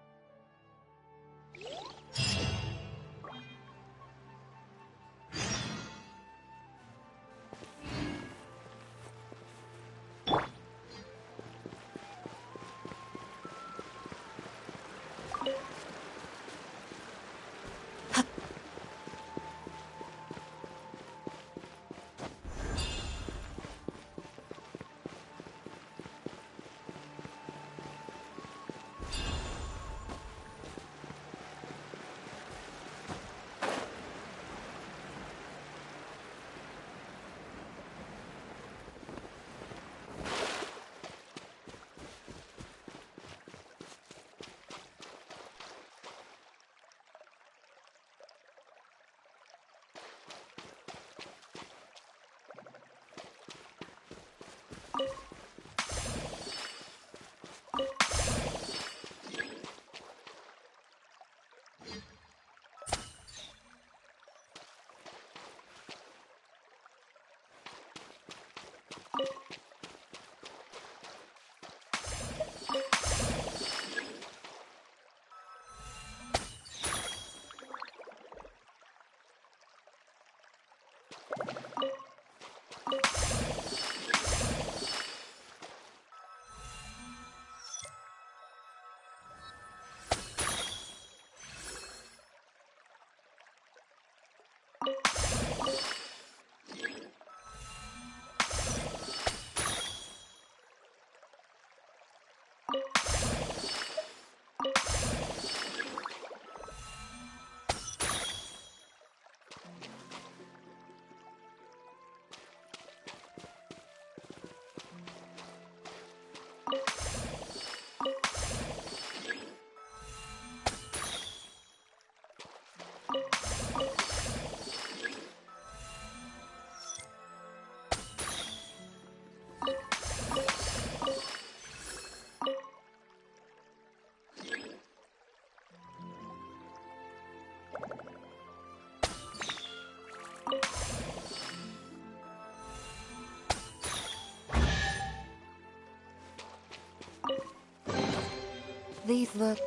These look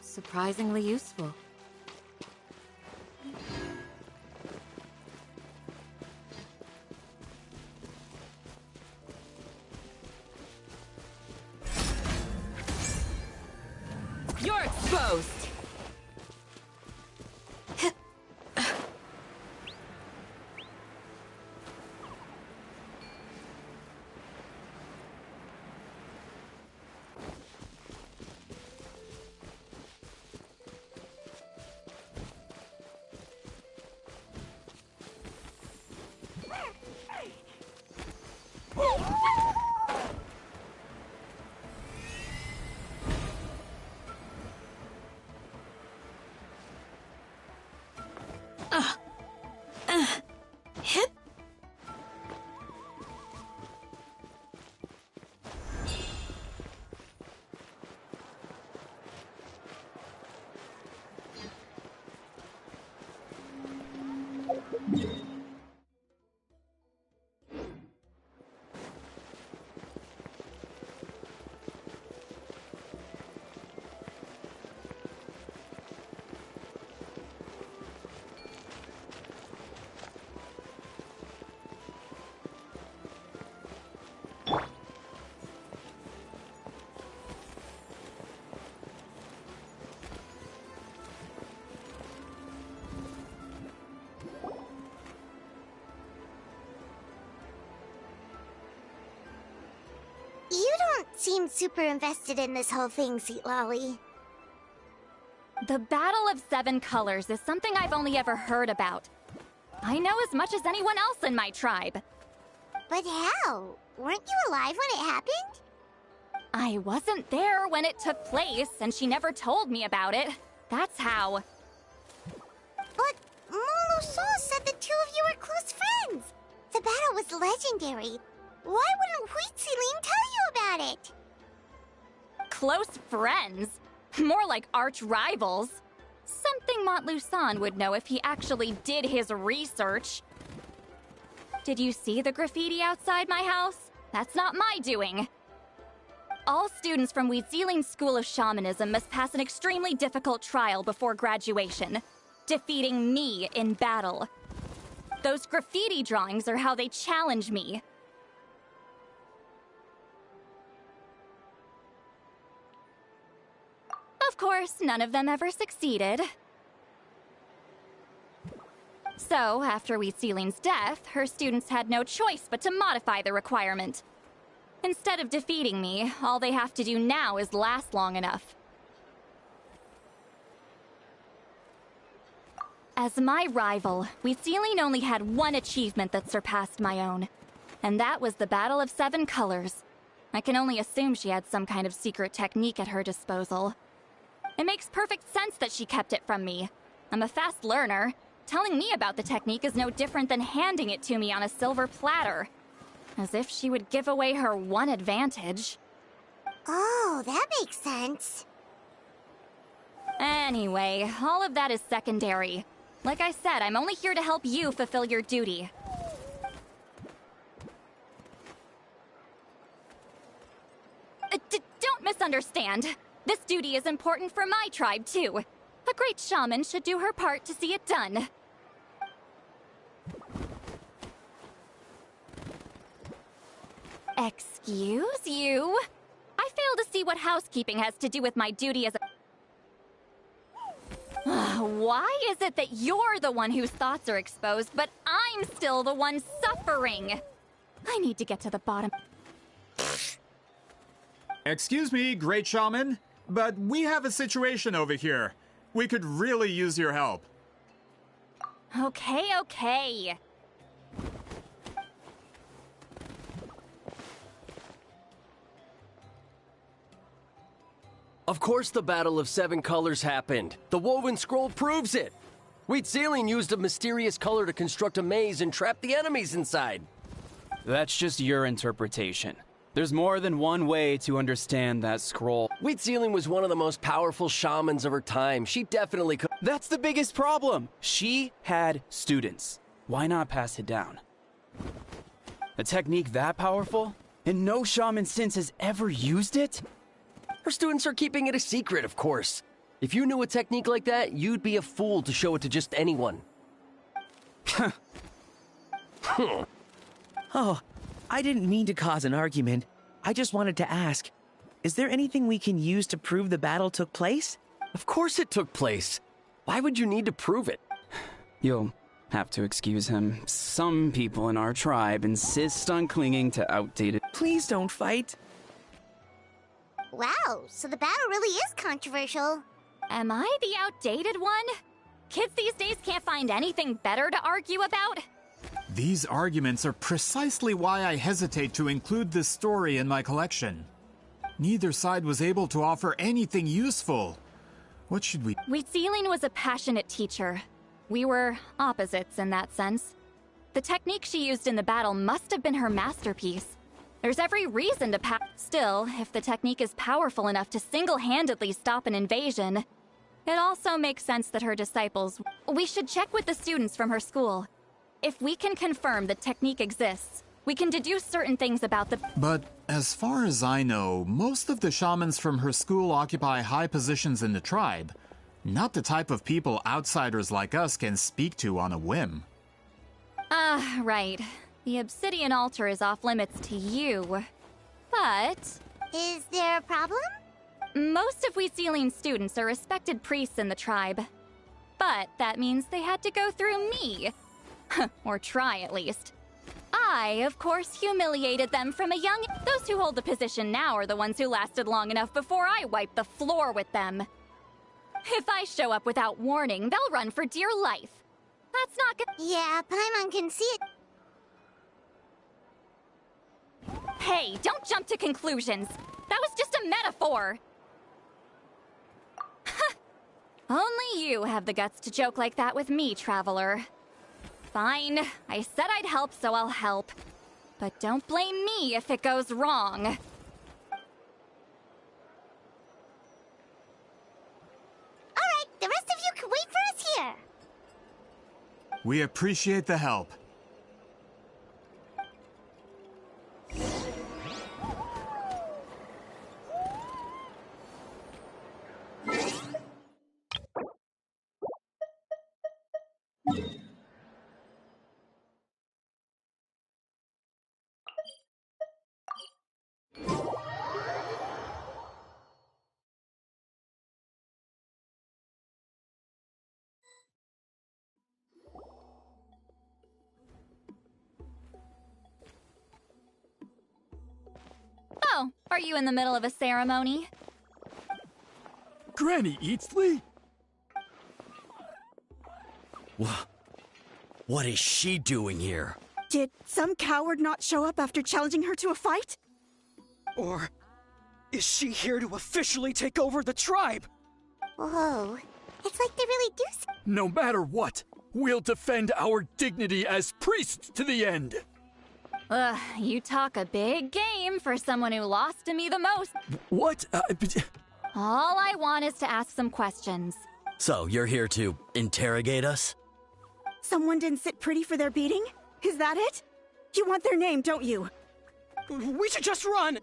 surprisingly useful. You're exposed! Hip. You don't seem super invested in this whole thing, Sweet Lolly. The Battle of Seven Colors is something I've only ever heard about. I know as much as anyone else in my tribe. But how? Weren't you alive when it happened? I wasn't there when it took place, and she never told me about it. That's how. But Moluson said the two of you were close friends. The battle was legendary. Why wouldn't Huitziling tell you about it? Close friends? More like arch rivals. Something Montluçon would know if he actually did his research. Did you see the graffiti outside my house? That's not my doing. All students from Huitziling's School of Shamanism must pass an extremely difficult trial before graduation, defeating me in battle. Those graffiti drawings are how they challenge me. Of course, none of them ever succeeded. So, after Huitziling's death, her students had no choice but to modify the requirement. Instead of defeating me, all they have to do now is last long enough. As my rival, Huitziling only had one achievement that surpassed my own, and that was the Battle of Seven Colors. I can only assume she had some kind of secret technique at her disposal. It makes perfect sense that she kept it from me. I'm a fast learner. Telling me about the technique is no different than handing it to me on a silver platter. As if she would give away her one advantage. Oh, that makes sense. Anyway, all of that is secondary. Like I said, I'm only here to help you fulfill your duty. Don't misunderstand. This duty is important for my tribe, too. A great shaman should do her part to see it done. Excuse you? I fail to see what housekeeping has to do with my duty as a... Why is it that you're the one whose thoughts are exposed, but I'm still the one suffering? I need to get to the bottom. Excuse me, Great Shaman, but we have a situation over here. We could really use your help. Okay. Of course the Battle of Seven Colors happened. The woven scroll proves it. Huitziling used a mysterious color to construct a maze and trap the enemies inside. That's just your interpretation. There's more than one way to understand that scroll. Huitziling was one of the most powerful shamans of her time. She definitely could. That's the biggest problem. She had students. Why not pass it down? A technique that powerful? And no shaman since has ever used it? Her students are keeping it a secret, of course. If you knew a technique like that, you'd be a fool to show it to just anyone. Oh, I didn't mean to cause an argument. I just wanted to ask, is there anything we can use to prove the battle took place? Of course it took place. Why would you need to prove it? You'll have to excuse him. Some people in our tribe insist on clinging to outdated... Please don't fight. Wow, so the battle really is controversial. Am I the outdated one? Kids these days can't find anything better to argue about? These arguments are precisely why I hesitate to include this story in my collection. Neither side was able to offer anything useful. What should we... Wheatzealing was a passionate teacher. We were opposites in that sense. The technique she used in the battle must have been her masterpiece. There's every reason to Still, if the technique is powerful enough to single-handedly stop an invasion, it also makes sense that her disciples... We should check with the students from her school. If we can confirm the technique exists, we can deduce certain things about the... But as far as I know, most of the shamans from her school occupy high positions in the tribe. Not the type of people outsiders like us can speak to on a whim. Right. The obsidian altar is off limits to you. But... Is there a problem? Most of Wheatzealing's students are respected priests in the tribe. But that means they had to go through me. Or try, at least. I, of course, humiliated them from a young... Those who hold the position now are the ones who lasted long enough before I wiped the floor with them. If I show up without warning, they'll run for dear life. That's not good. Yeah, Paimon can see it. Hey, don't jump to conclusions. That was just a metaphor. Only you have the guts to joke like that with me, Traveler. Fine, I said I'd help, so I'll help. But don't blame me if it goes wrong. Alright, the rest of you can wait for us here. We appreciate the help. Oh, are you in the middle of a ceremony? Granny Eatsley? What is she doing here? Did some coward not show up after challenging her to a fight? Or is she here to officially take over the tribe? Whoa, it's like they really do... No matter what, we'll defend our dignity as priests to the end. You talk a big game for someone who lost to me the most. What? All I want is to ask some questions. So, you're here to interrogate us? Someone didn't sit pretty for their beating? Is that it? You want their name, don't you? We should just run!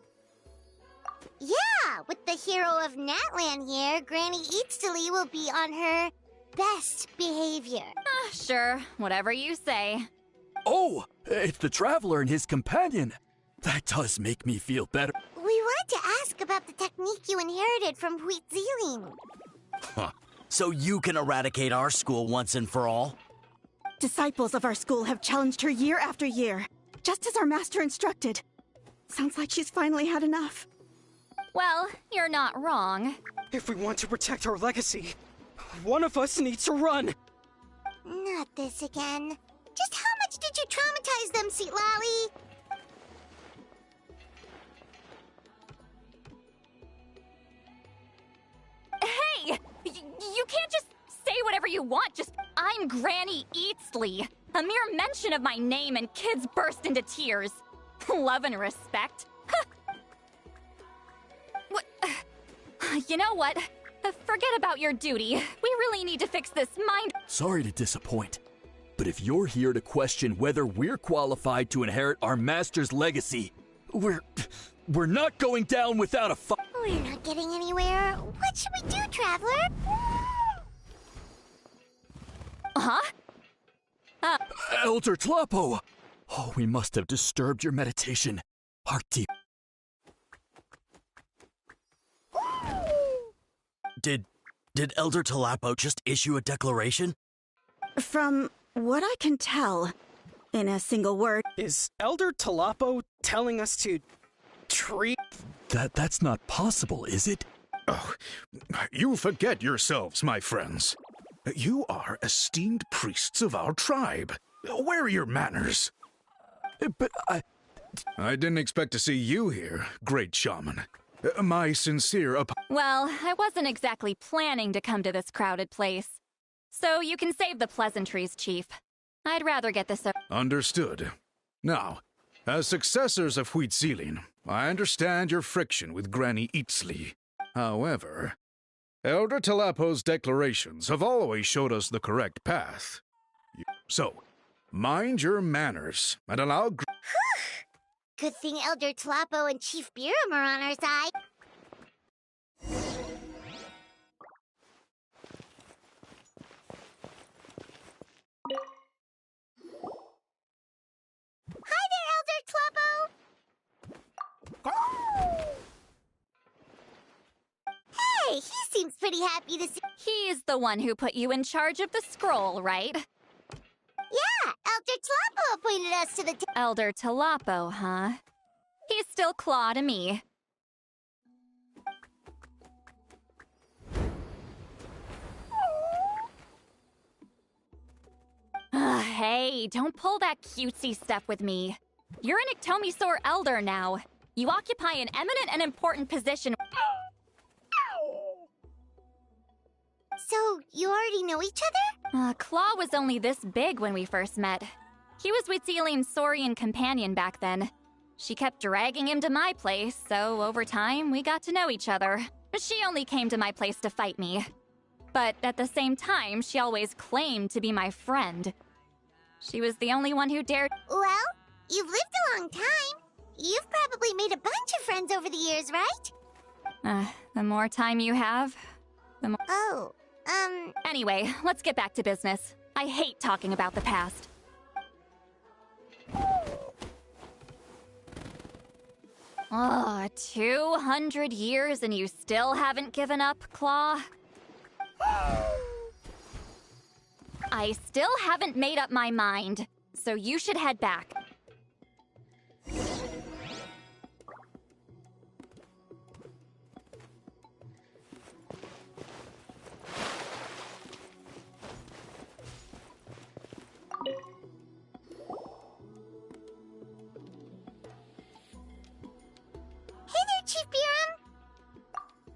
Yeah, with the hero of Natlan here, Granny Eatsley will be on her best behavior. Sure, whatever you say. Oh, it's the Traveler and his companion. That does make me feel better. We wanted to ask about the technique you inherited from Wheatzealing. Huh. So you can eradicate our school once and for all? Disciples of our school have challenged her year after year, just as our master instructed. Sounds like she's finally had enough. Well, you're not wrong. If we want to protect our legacy, one of us needs to run. Not this again. Just how much did you traumatize them, Sweet Lally? Hey! You can't just say whatever you want, I'm Granny Eatsley. A mere mention of my name and kids burst into tears. Love and respect. What? You know what? Forget about your duty. We really need to fix this mind... Sorry to disappoint, but if you're here to question whether we're qualified to inherit our master's legacy, we're not going down without a fight. We're not getting anywhere. What should we do, Traveler? Huh? Elder Tlapo! Oh, we must have disturbed your meditation. Heart deep. Did Elder Tlapo just issue a declaration? From what I can tell, in a single word... Is Elder Tlapo telling us to treat... That's not possible, is it? Oh, you forget yourselves, my friends. You are esteemed priests of our tribe. Where are your manners? But I didn't expect to see you here, great shaman. My sincere Well, I wasn't exactly planning to come to this crowded place. So you can save the pleasantries, Chief. I'd rather get this over. Understood. Now, as successors of Huitzilin, I understand your friction with Granny Itzli. However, Elder Tlapo's declarations have always showed us the correct path. So, mind your manners and allow... Good thing Elder Tlapo and Chief Biram are on our side. Hi there, Elder Tlapo! Hey, he seems pretty happy to see... He's the one who put you in charge of the scroll, right? Yeah, Elder Tlapo appointed us to the... Elder Tlapo, huh? He's still Claw to me. Hey, don't pull that cutesy stuff with me. You're an Iktomi-Sor Elder now. You occupy an eminent and important position. So, you already know each other? Claw was only this big when we first met. He was Huitzilin's Saurian companion back then. She kept dragging him to my place, so over time, we got to know each other. She only came to my place to fight me. But at the same time, she always claimed to be my friend. She was the only one who dared... Well, you've lived a long time. You've probably made a bunch of friends over the years, right? The more time you have, the more... Oh, Anyway, let's get back to business. I hate talking about the past. 200 years and you still haven't given up, Claw? I still haven't made up my mind, so you should head back. Chief Biram?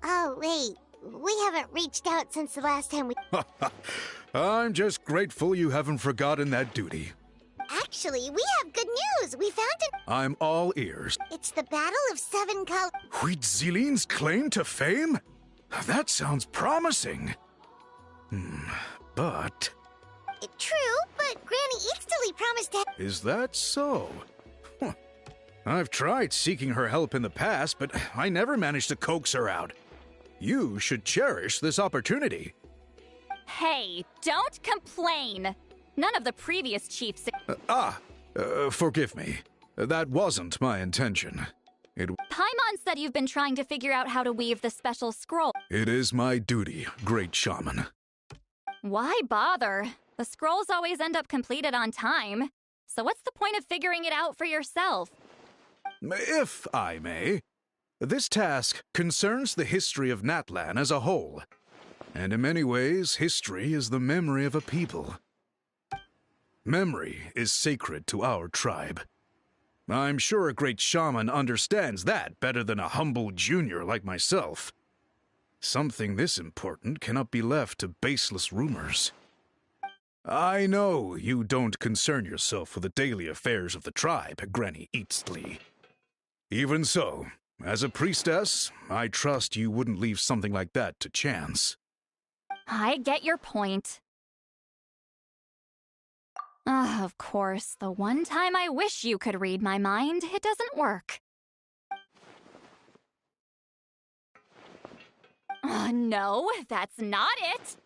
Oh, wait. We haven't reached out since the last time we... I'm just grateful you haven't forgotten that duty. Actually, we have good news. We found it. I'm all ears. It's the Battle of Seven Colors. Huitzilin's claim to fame? That sounds promising. But... True, but Granny Easterly promised to... Is that so? I've tried seeking her help in the past, but I never managed to coax her out. You should cherish this opportunity. Hey, don't complain! None of the previous chiefs... Forgive me. That wasn't my intention. Paimon said you've been trying to figure out how to weave the special scroll. It is my duty, great shaman. Why bother? The scrolls always end up completed on time. So what's the point of figuring it out for yourself? If I may, this task concerns the history of Natlan as a whole. And in many ways, history is the memory of a people. Memory is sacred to our tribe. I'm sure a great shaman understands that better than a humble junior like myself. Something this important cannot be left to baseless rumors. I know you don't concern yourself with the daily affairs of the tribe, Granny Easterly. Even so, as a priestess, I trust you wouldn't leave something like that to chance. I get your point. Of course, the one time I wish you could read my mind, it doesn't work. No, that's not it.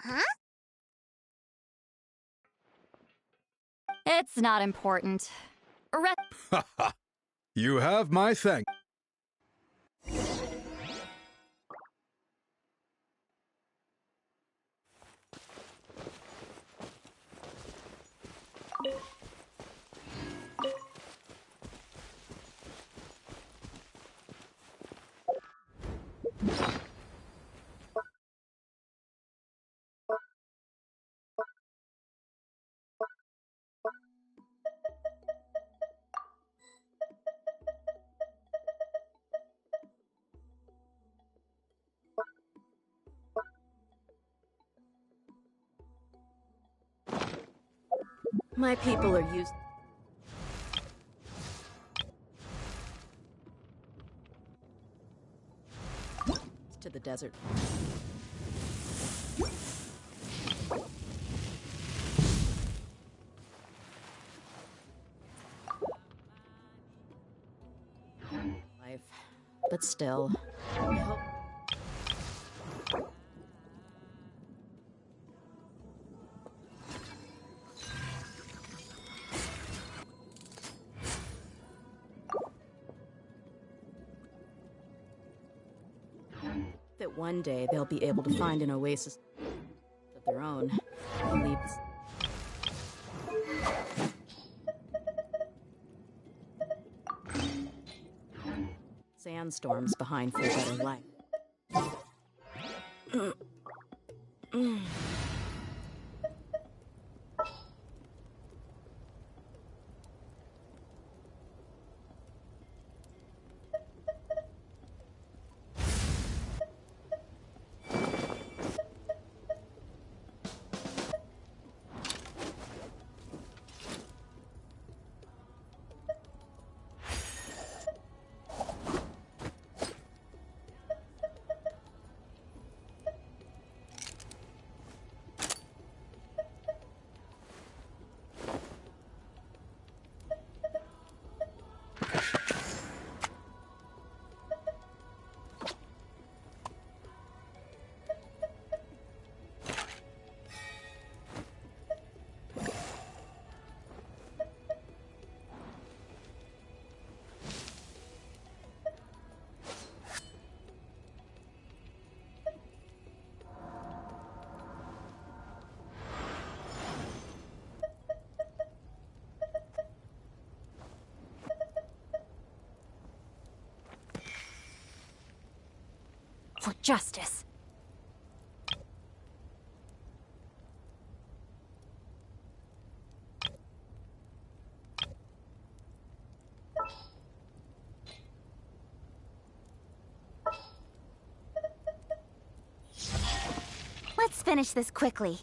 Huh? It's not important. You have my thanks. My people are used to the desert. Life, but still, I hope. That one day they'll be able to find an oasis of their own and leave. Sandstorms behind for a better life. For justice. Let's finish this quickly.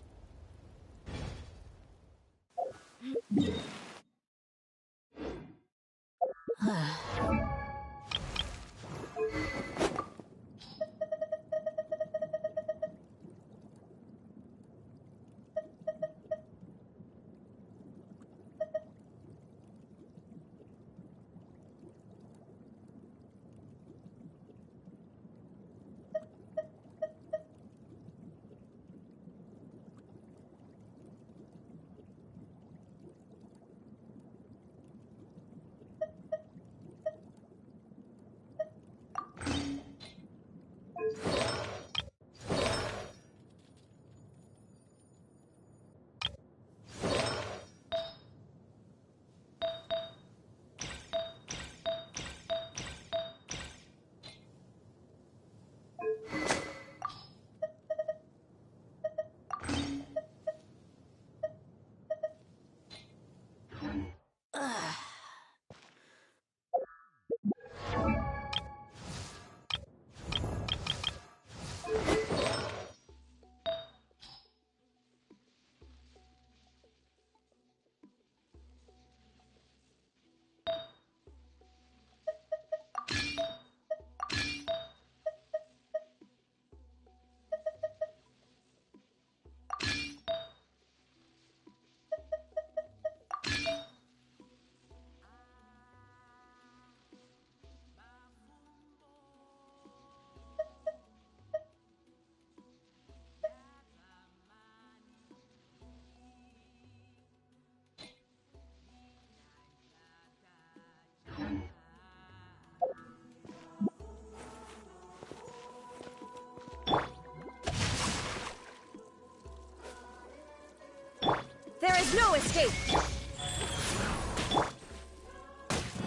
is no escape!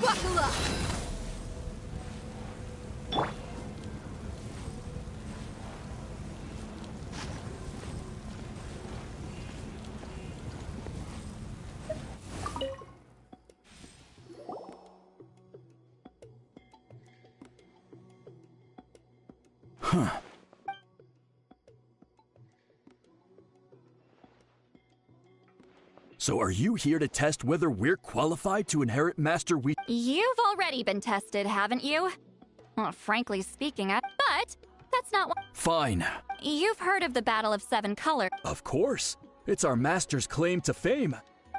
Buckle up! Huh. So are you here to test whether we're qualified to inherit Master Wheat? You've already been tested, haven't you? Well, frankly speaking, but that's not what... Fine. You've heard of the Battle of Seven Colors. Of course. It's our master's claim to fame.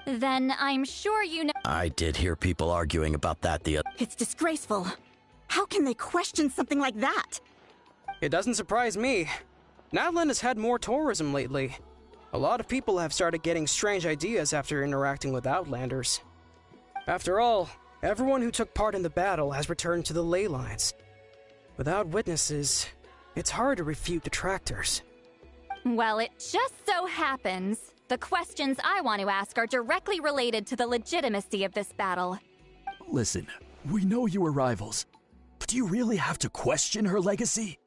Then I'm sure you know... I did hear people arguing about that the other... It's disgraceful. How can they question something like that? It doesn't surprise me. Natlan has had more tourism lately. A lot of people have started getting strange ideas after interacting with Outlanders. After all, everyone who took part in the battle has returned to the ley lines. Without witnesses, it's hard to refute detractors. Well, it just so happens the questions I want to ask are directly related to the legitimacy of this battle. Listen, we know you were rivals, but do you really have to question her legacy?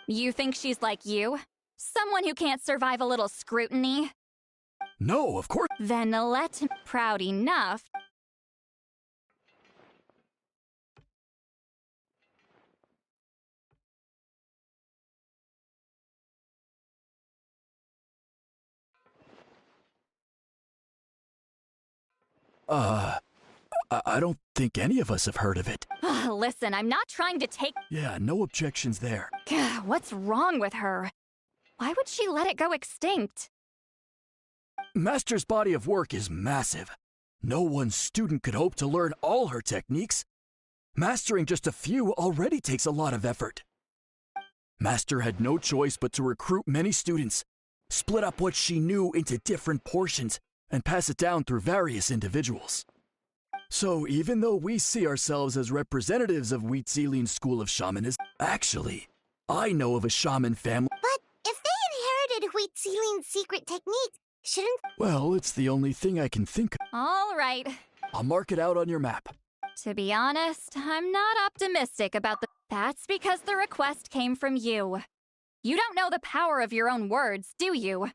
You think she's like you? Someone who can't survive a little scrutiny? No, of course. Then let him proud enough. I don't think any of us have heard of it. Listen, I'm not trying to take... Yeah, no objections there. What's wrong with her? Why would she let it go extinct? Master's body of work is massive. No one student could hope to learn all her techniques. Mastering just a few already takes a lot of effort. Master had no choice but to recruit many students, split up what she knew into different portions, and pass it down through various individuals. So even though we see ourselves as representatives of Wheatzealin's school of shamanism, actually, I know of a shaman family. But if they inherited Wheatzealin's secret technique, shouldn't... Well, it's the only thing I can think of. All right. I'll mark it out on your map. To be honest, I'm not optimistic about the... That's because the request came from you. You don't know the power of your own words, do you?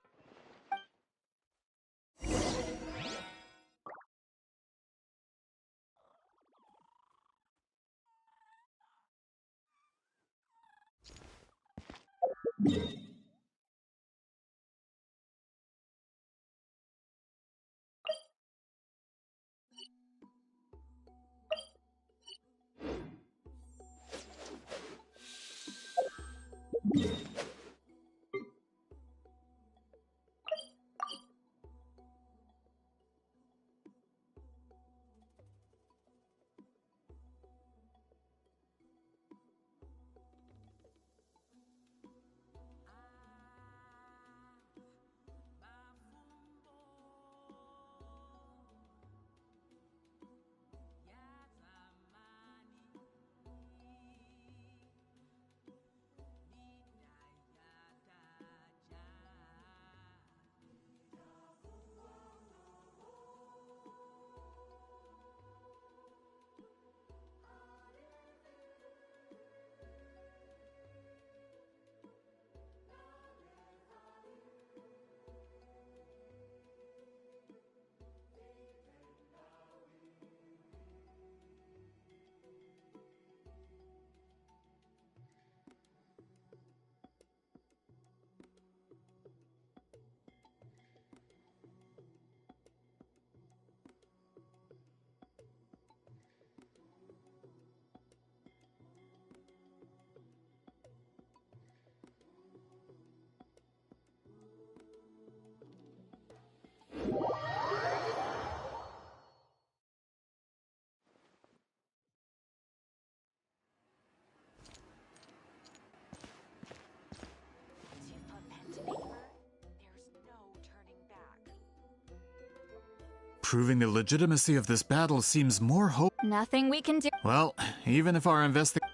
Proving the legitimacy of this battle seems more hope. Nothing we can do. Well, even if our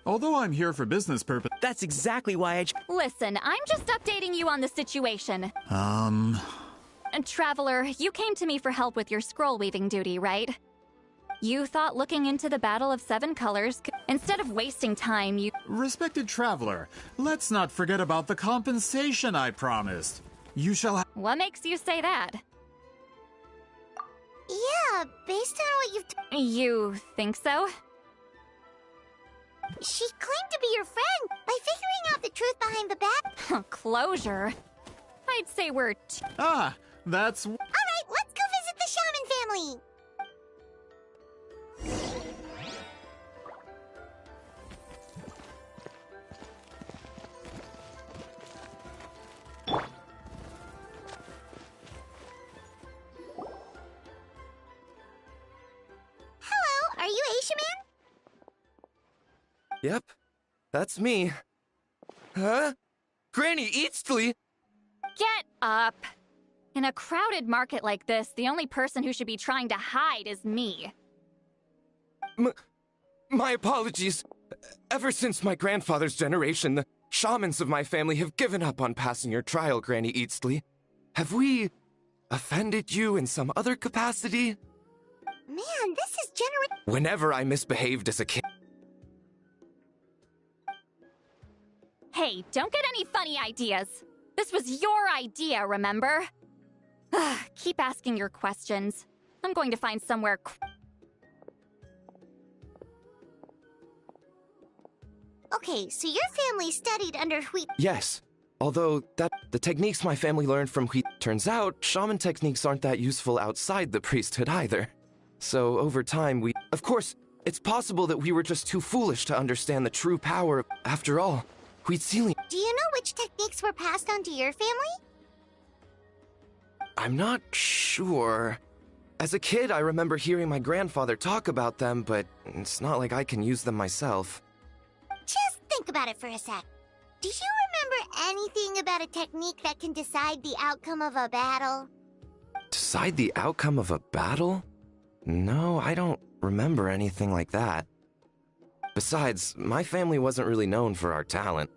Although I'm here for business purpose. That's exactly why Listen, I'm just updating you on the situation. Traveler, you came to me for help with your scroll weaving duty, right? You thought looking into the Battle of Seven Colors instead of wasting time, you— Respected traveler, let's not forget about the compensation I promised. You shall have— What makes you say that? Yeah, based on what You think so? She claimed to be your friend by figuring out the truth behind the bat. Closure? I'd say we're that's— Alright, let's go visit the shaman family! Hello, are you Aishaman? Yep, that's me. Huh? Granny Eastly? Get up! In a crowded market like this, the only person who should be trying to hide is me. My apologies. Ever since my grandfather's generation, the shamans of my family have given up on passing your trial, Granny Eastly. Have we offended you in some other capacity? Man, this is generous. Whenever I misbehaved as a kid. Hey, don't get any funny ideas. This was your idea, remember? Keep asking your questions. I'm going to find somewhere Okay, so your family studied under Wheat. Yes, although the techniques my family learned from Wheat, turns out shaman techniques aren't that useful outside the priesthood either. So over time of course, it's possible that we were just too foolish to understand the true power. After all, Wheat sealing. Do you know which techniques were passed on to your family? I'm not sure. As a kid, I remember hearing my grandfather talk about them, but it's not like I can use them myself. Just think about it for a sec. Do you remember anything about a technique that can decide the outcome of a battle? Decide the outcome of a battle? No, I don't remember anything like that. Besides, my family wasn't really known for our talent.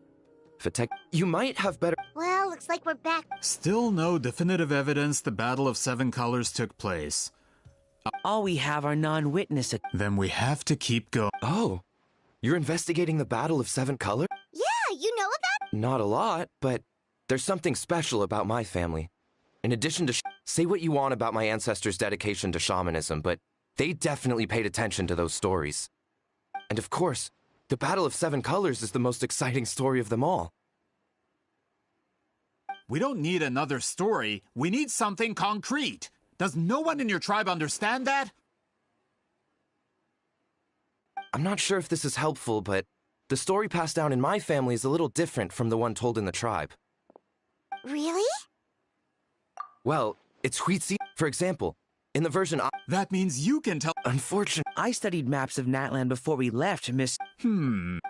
You might have better— Well, looks like we're back. Still no definitive evidence the Battle of Seven Colors took place. All we have are non-witness— Then we have to keep going. Oh, you're investigating the Battle of Seven Colors? Yeah, you know about— Not a lot, but there's something special about my family. In addition to— Say what you want about my ancestors' dedication to shamanism, but they definitely paid attention to those stories. And of course, the Battle of Seven Colors is the most exciting story of them all. We don't need another story. We need something concrete. Does no one in your tribe understand that? I'm not sure if this is helpful, but the story passed down in my family is a little different from the one told in the tribe. Really? Well, it's Huitzi. For example, in the version That means you can tell— Unfortunately, I studied maps of Natlan before we left, Miss—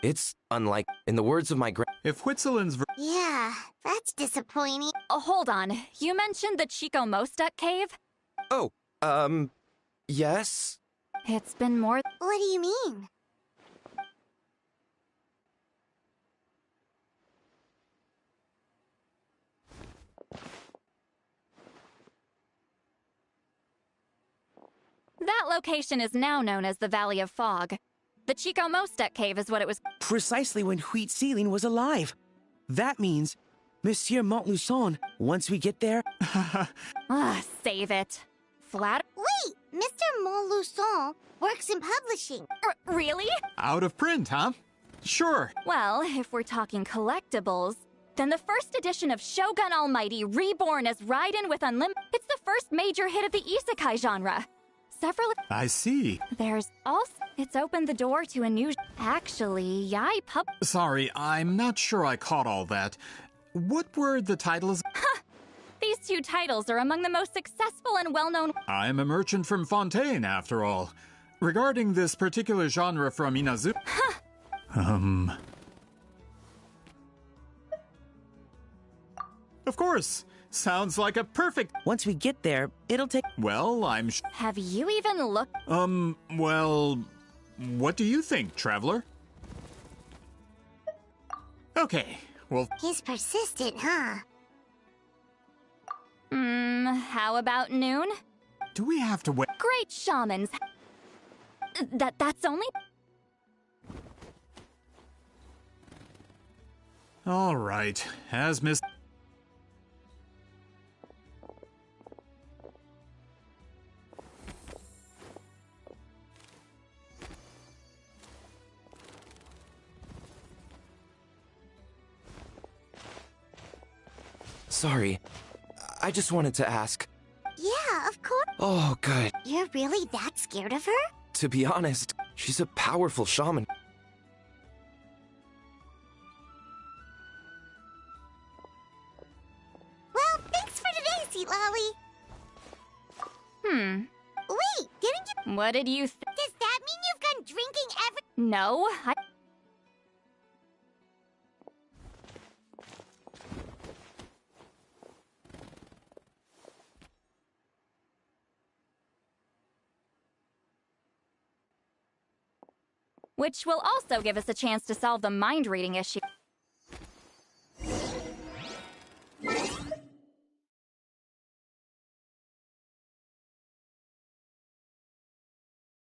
It's unlike— In the words of my If Huitzilin's Yeah, that's disappointing. Oh, hold on. You mentioned the Chico Mostek cave? Oh, yes? It's been more— What do you mean? That location is now known as the Valley of Fog. The Chico Mostek cave is what it was— Precisely when Wheat Sealing was alive. That means, Monsieur Montluçon, once we get there— Save it. Flat— Wait, Mr. Montluçon works in publishing. Really? Out of print, huh? Sure. Well, if we're talking collectibles, then the first edition of Shogun Almighty Reborn as Raiden with Unlimited— It's the first major hit of the isekai genre. Several— I see. There's also— It's opened the door to a new— Actually, Sorry, I'm not sure I caught all that. What were the titles? These two titles are among the most successful and well-known— I'm a merchant from Fontaine, after all. Regarding this particular genre from Inazu— Of course. Sounds like a perfect— Once we get there, it'll take— Well, I'm Have you even looked— well, what do you think, traveler? Okay, well— He's persistent, huh? How about noon? Do we have to wait? Great shamans. That's only... All right, as Miss... Sorry. I just wanted to ask. Yeah, of course. Oh, good. You're really that scared of her? To be honest, she's a powerful shaman. Well, thanks for today, Sweet Lolly. Wait, didn't you... What did you Does that mean you've gone drinking every... No, which will also give us a chance to solve the mind reading issue.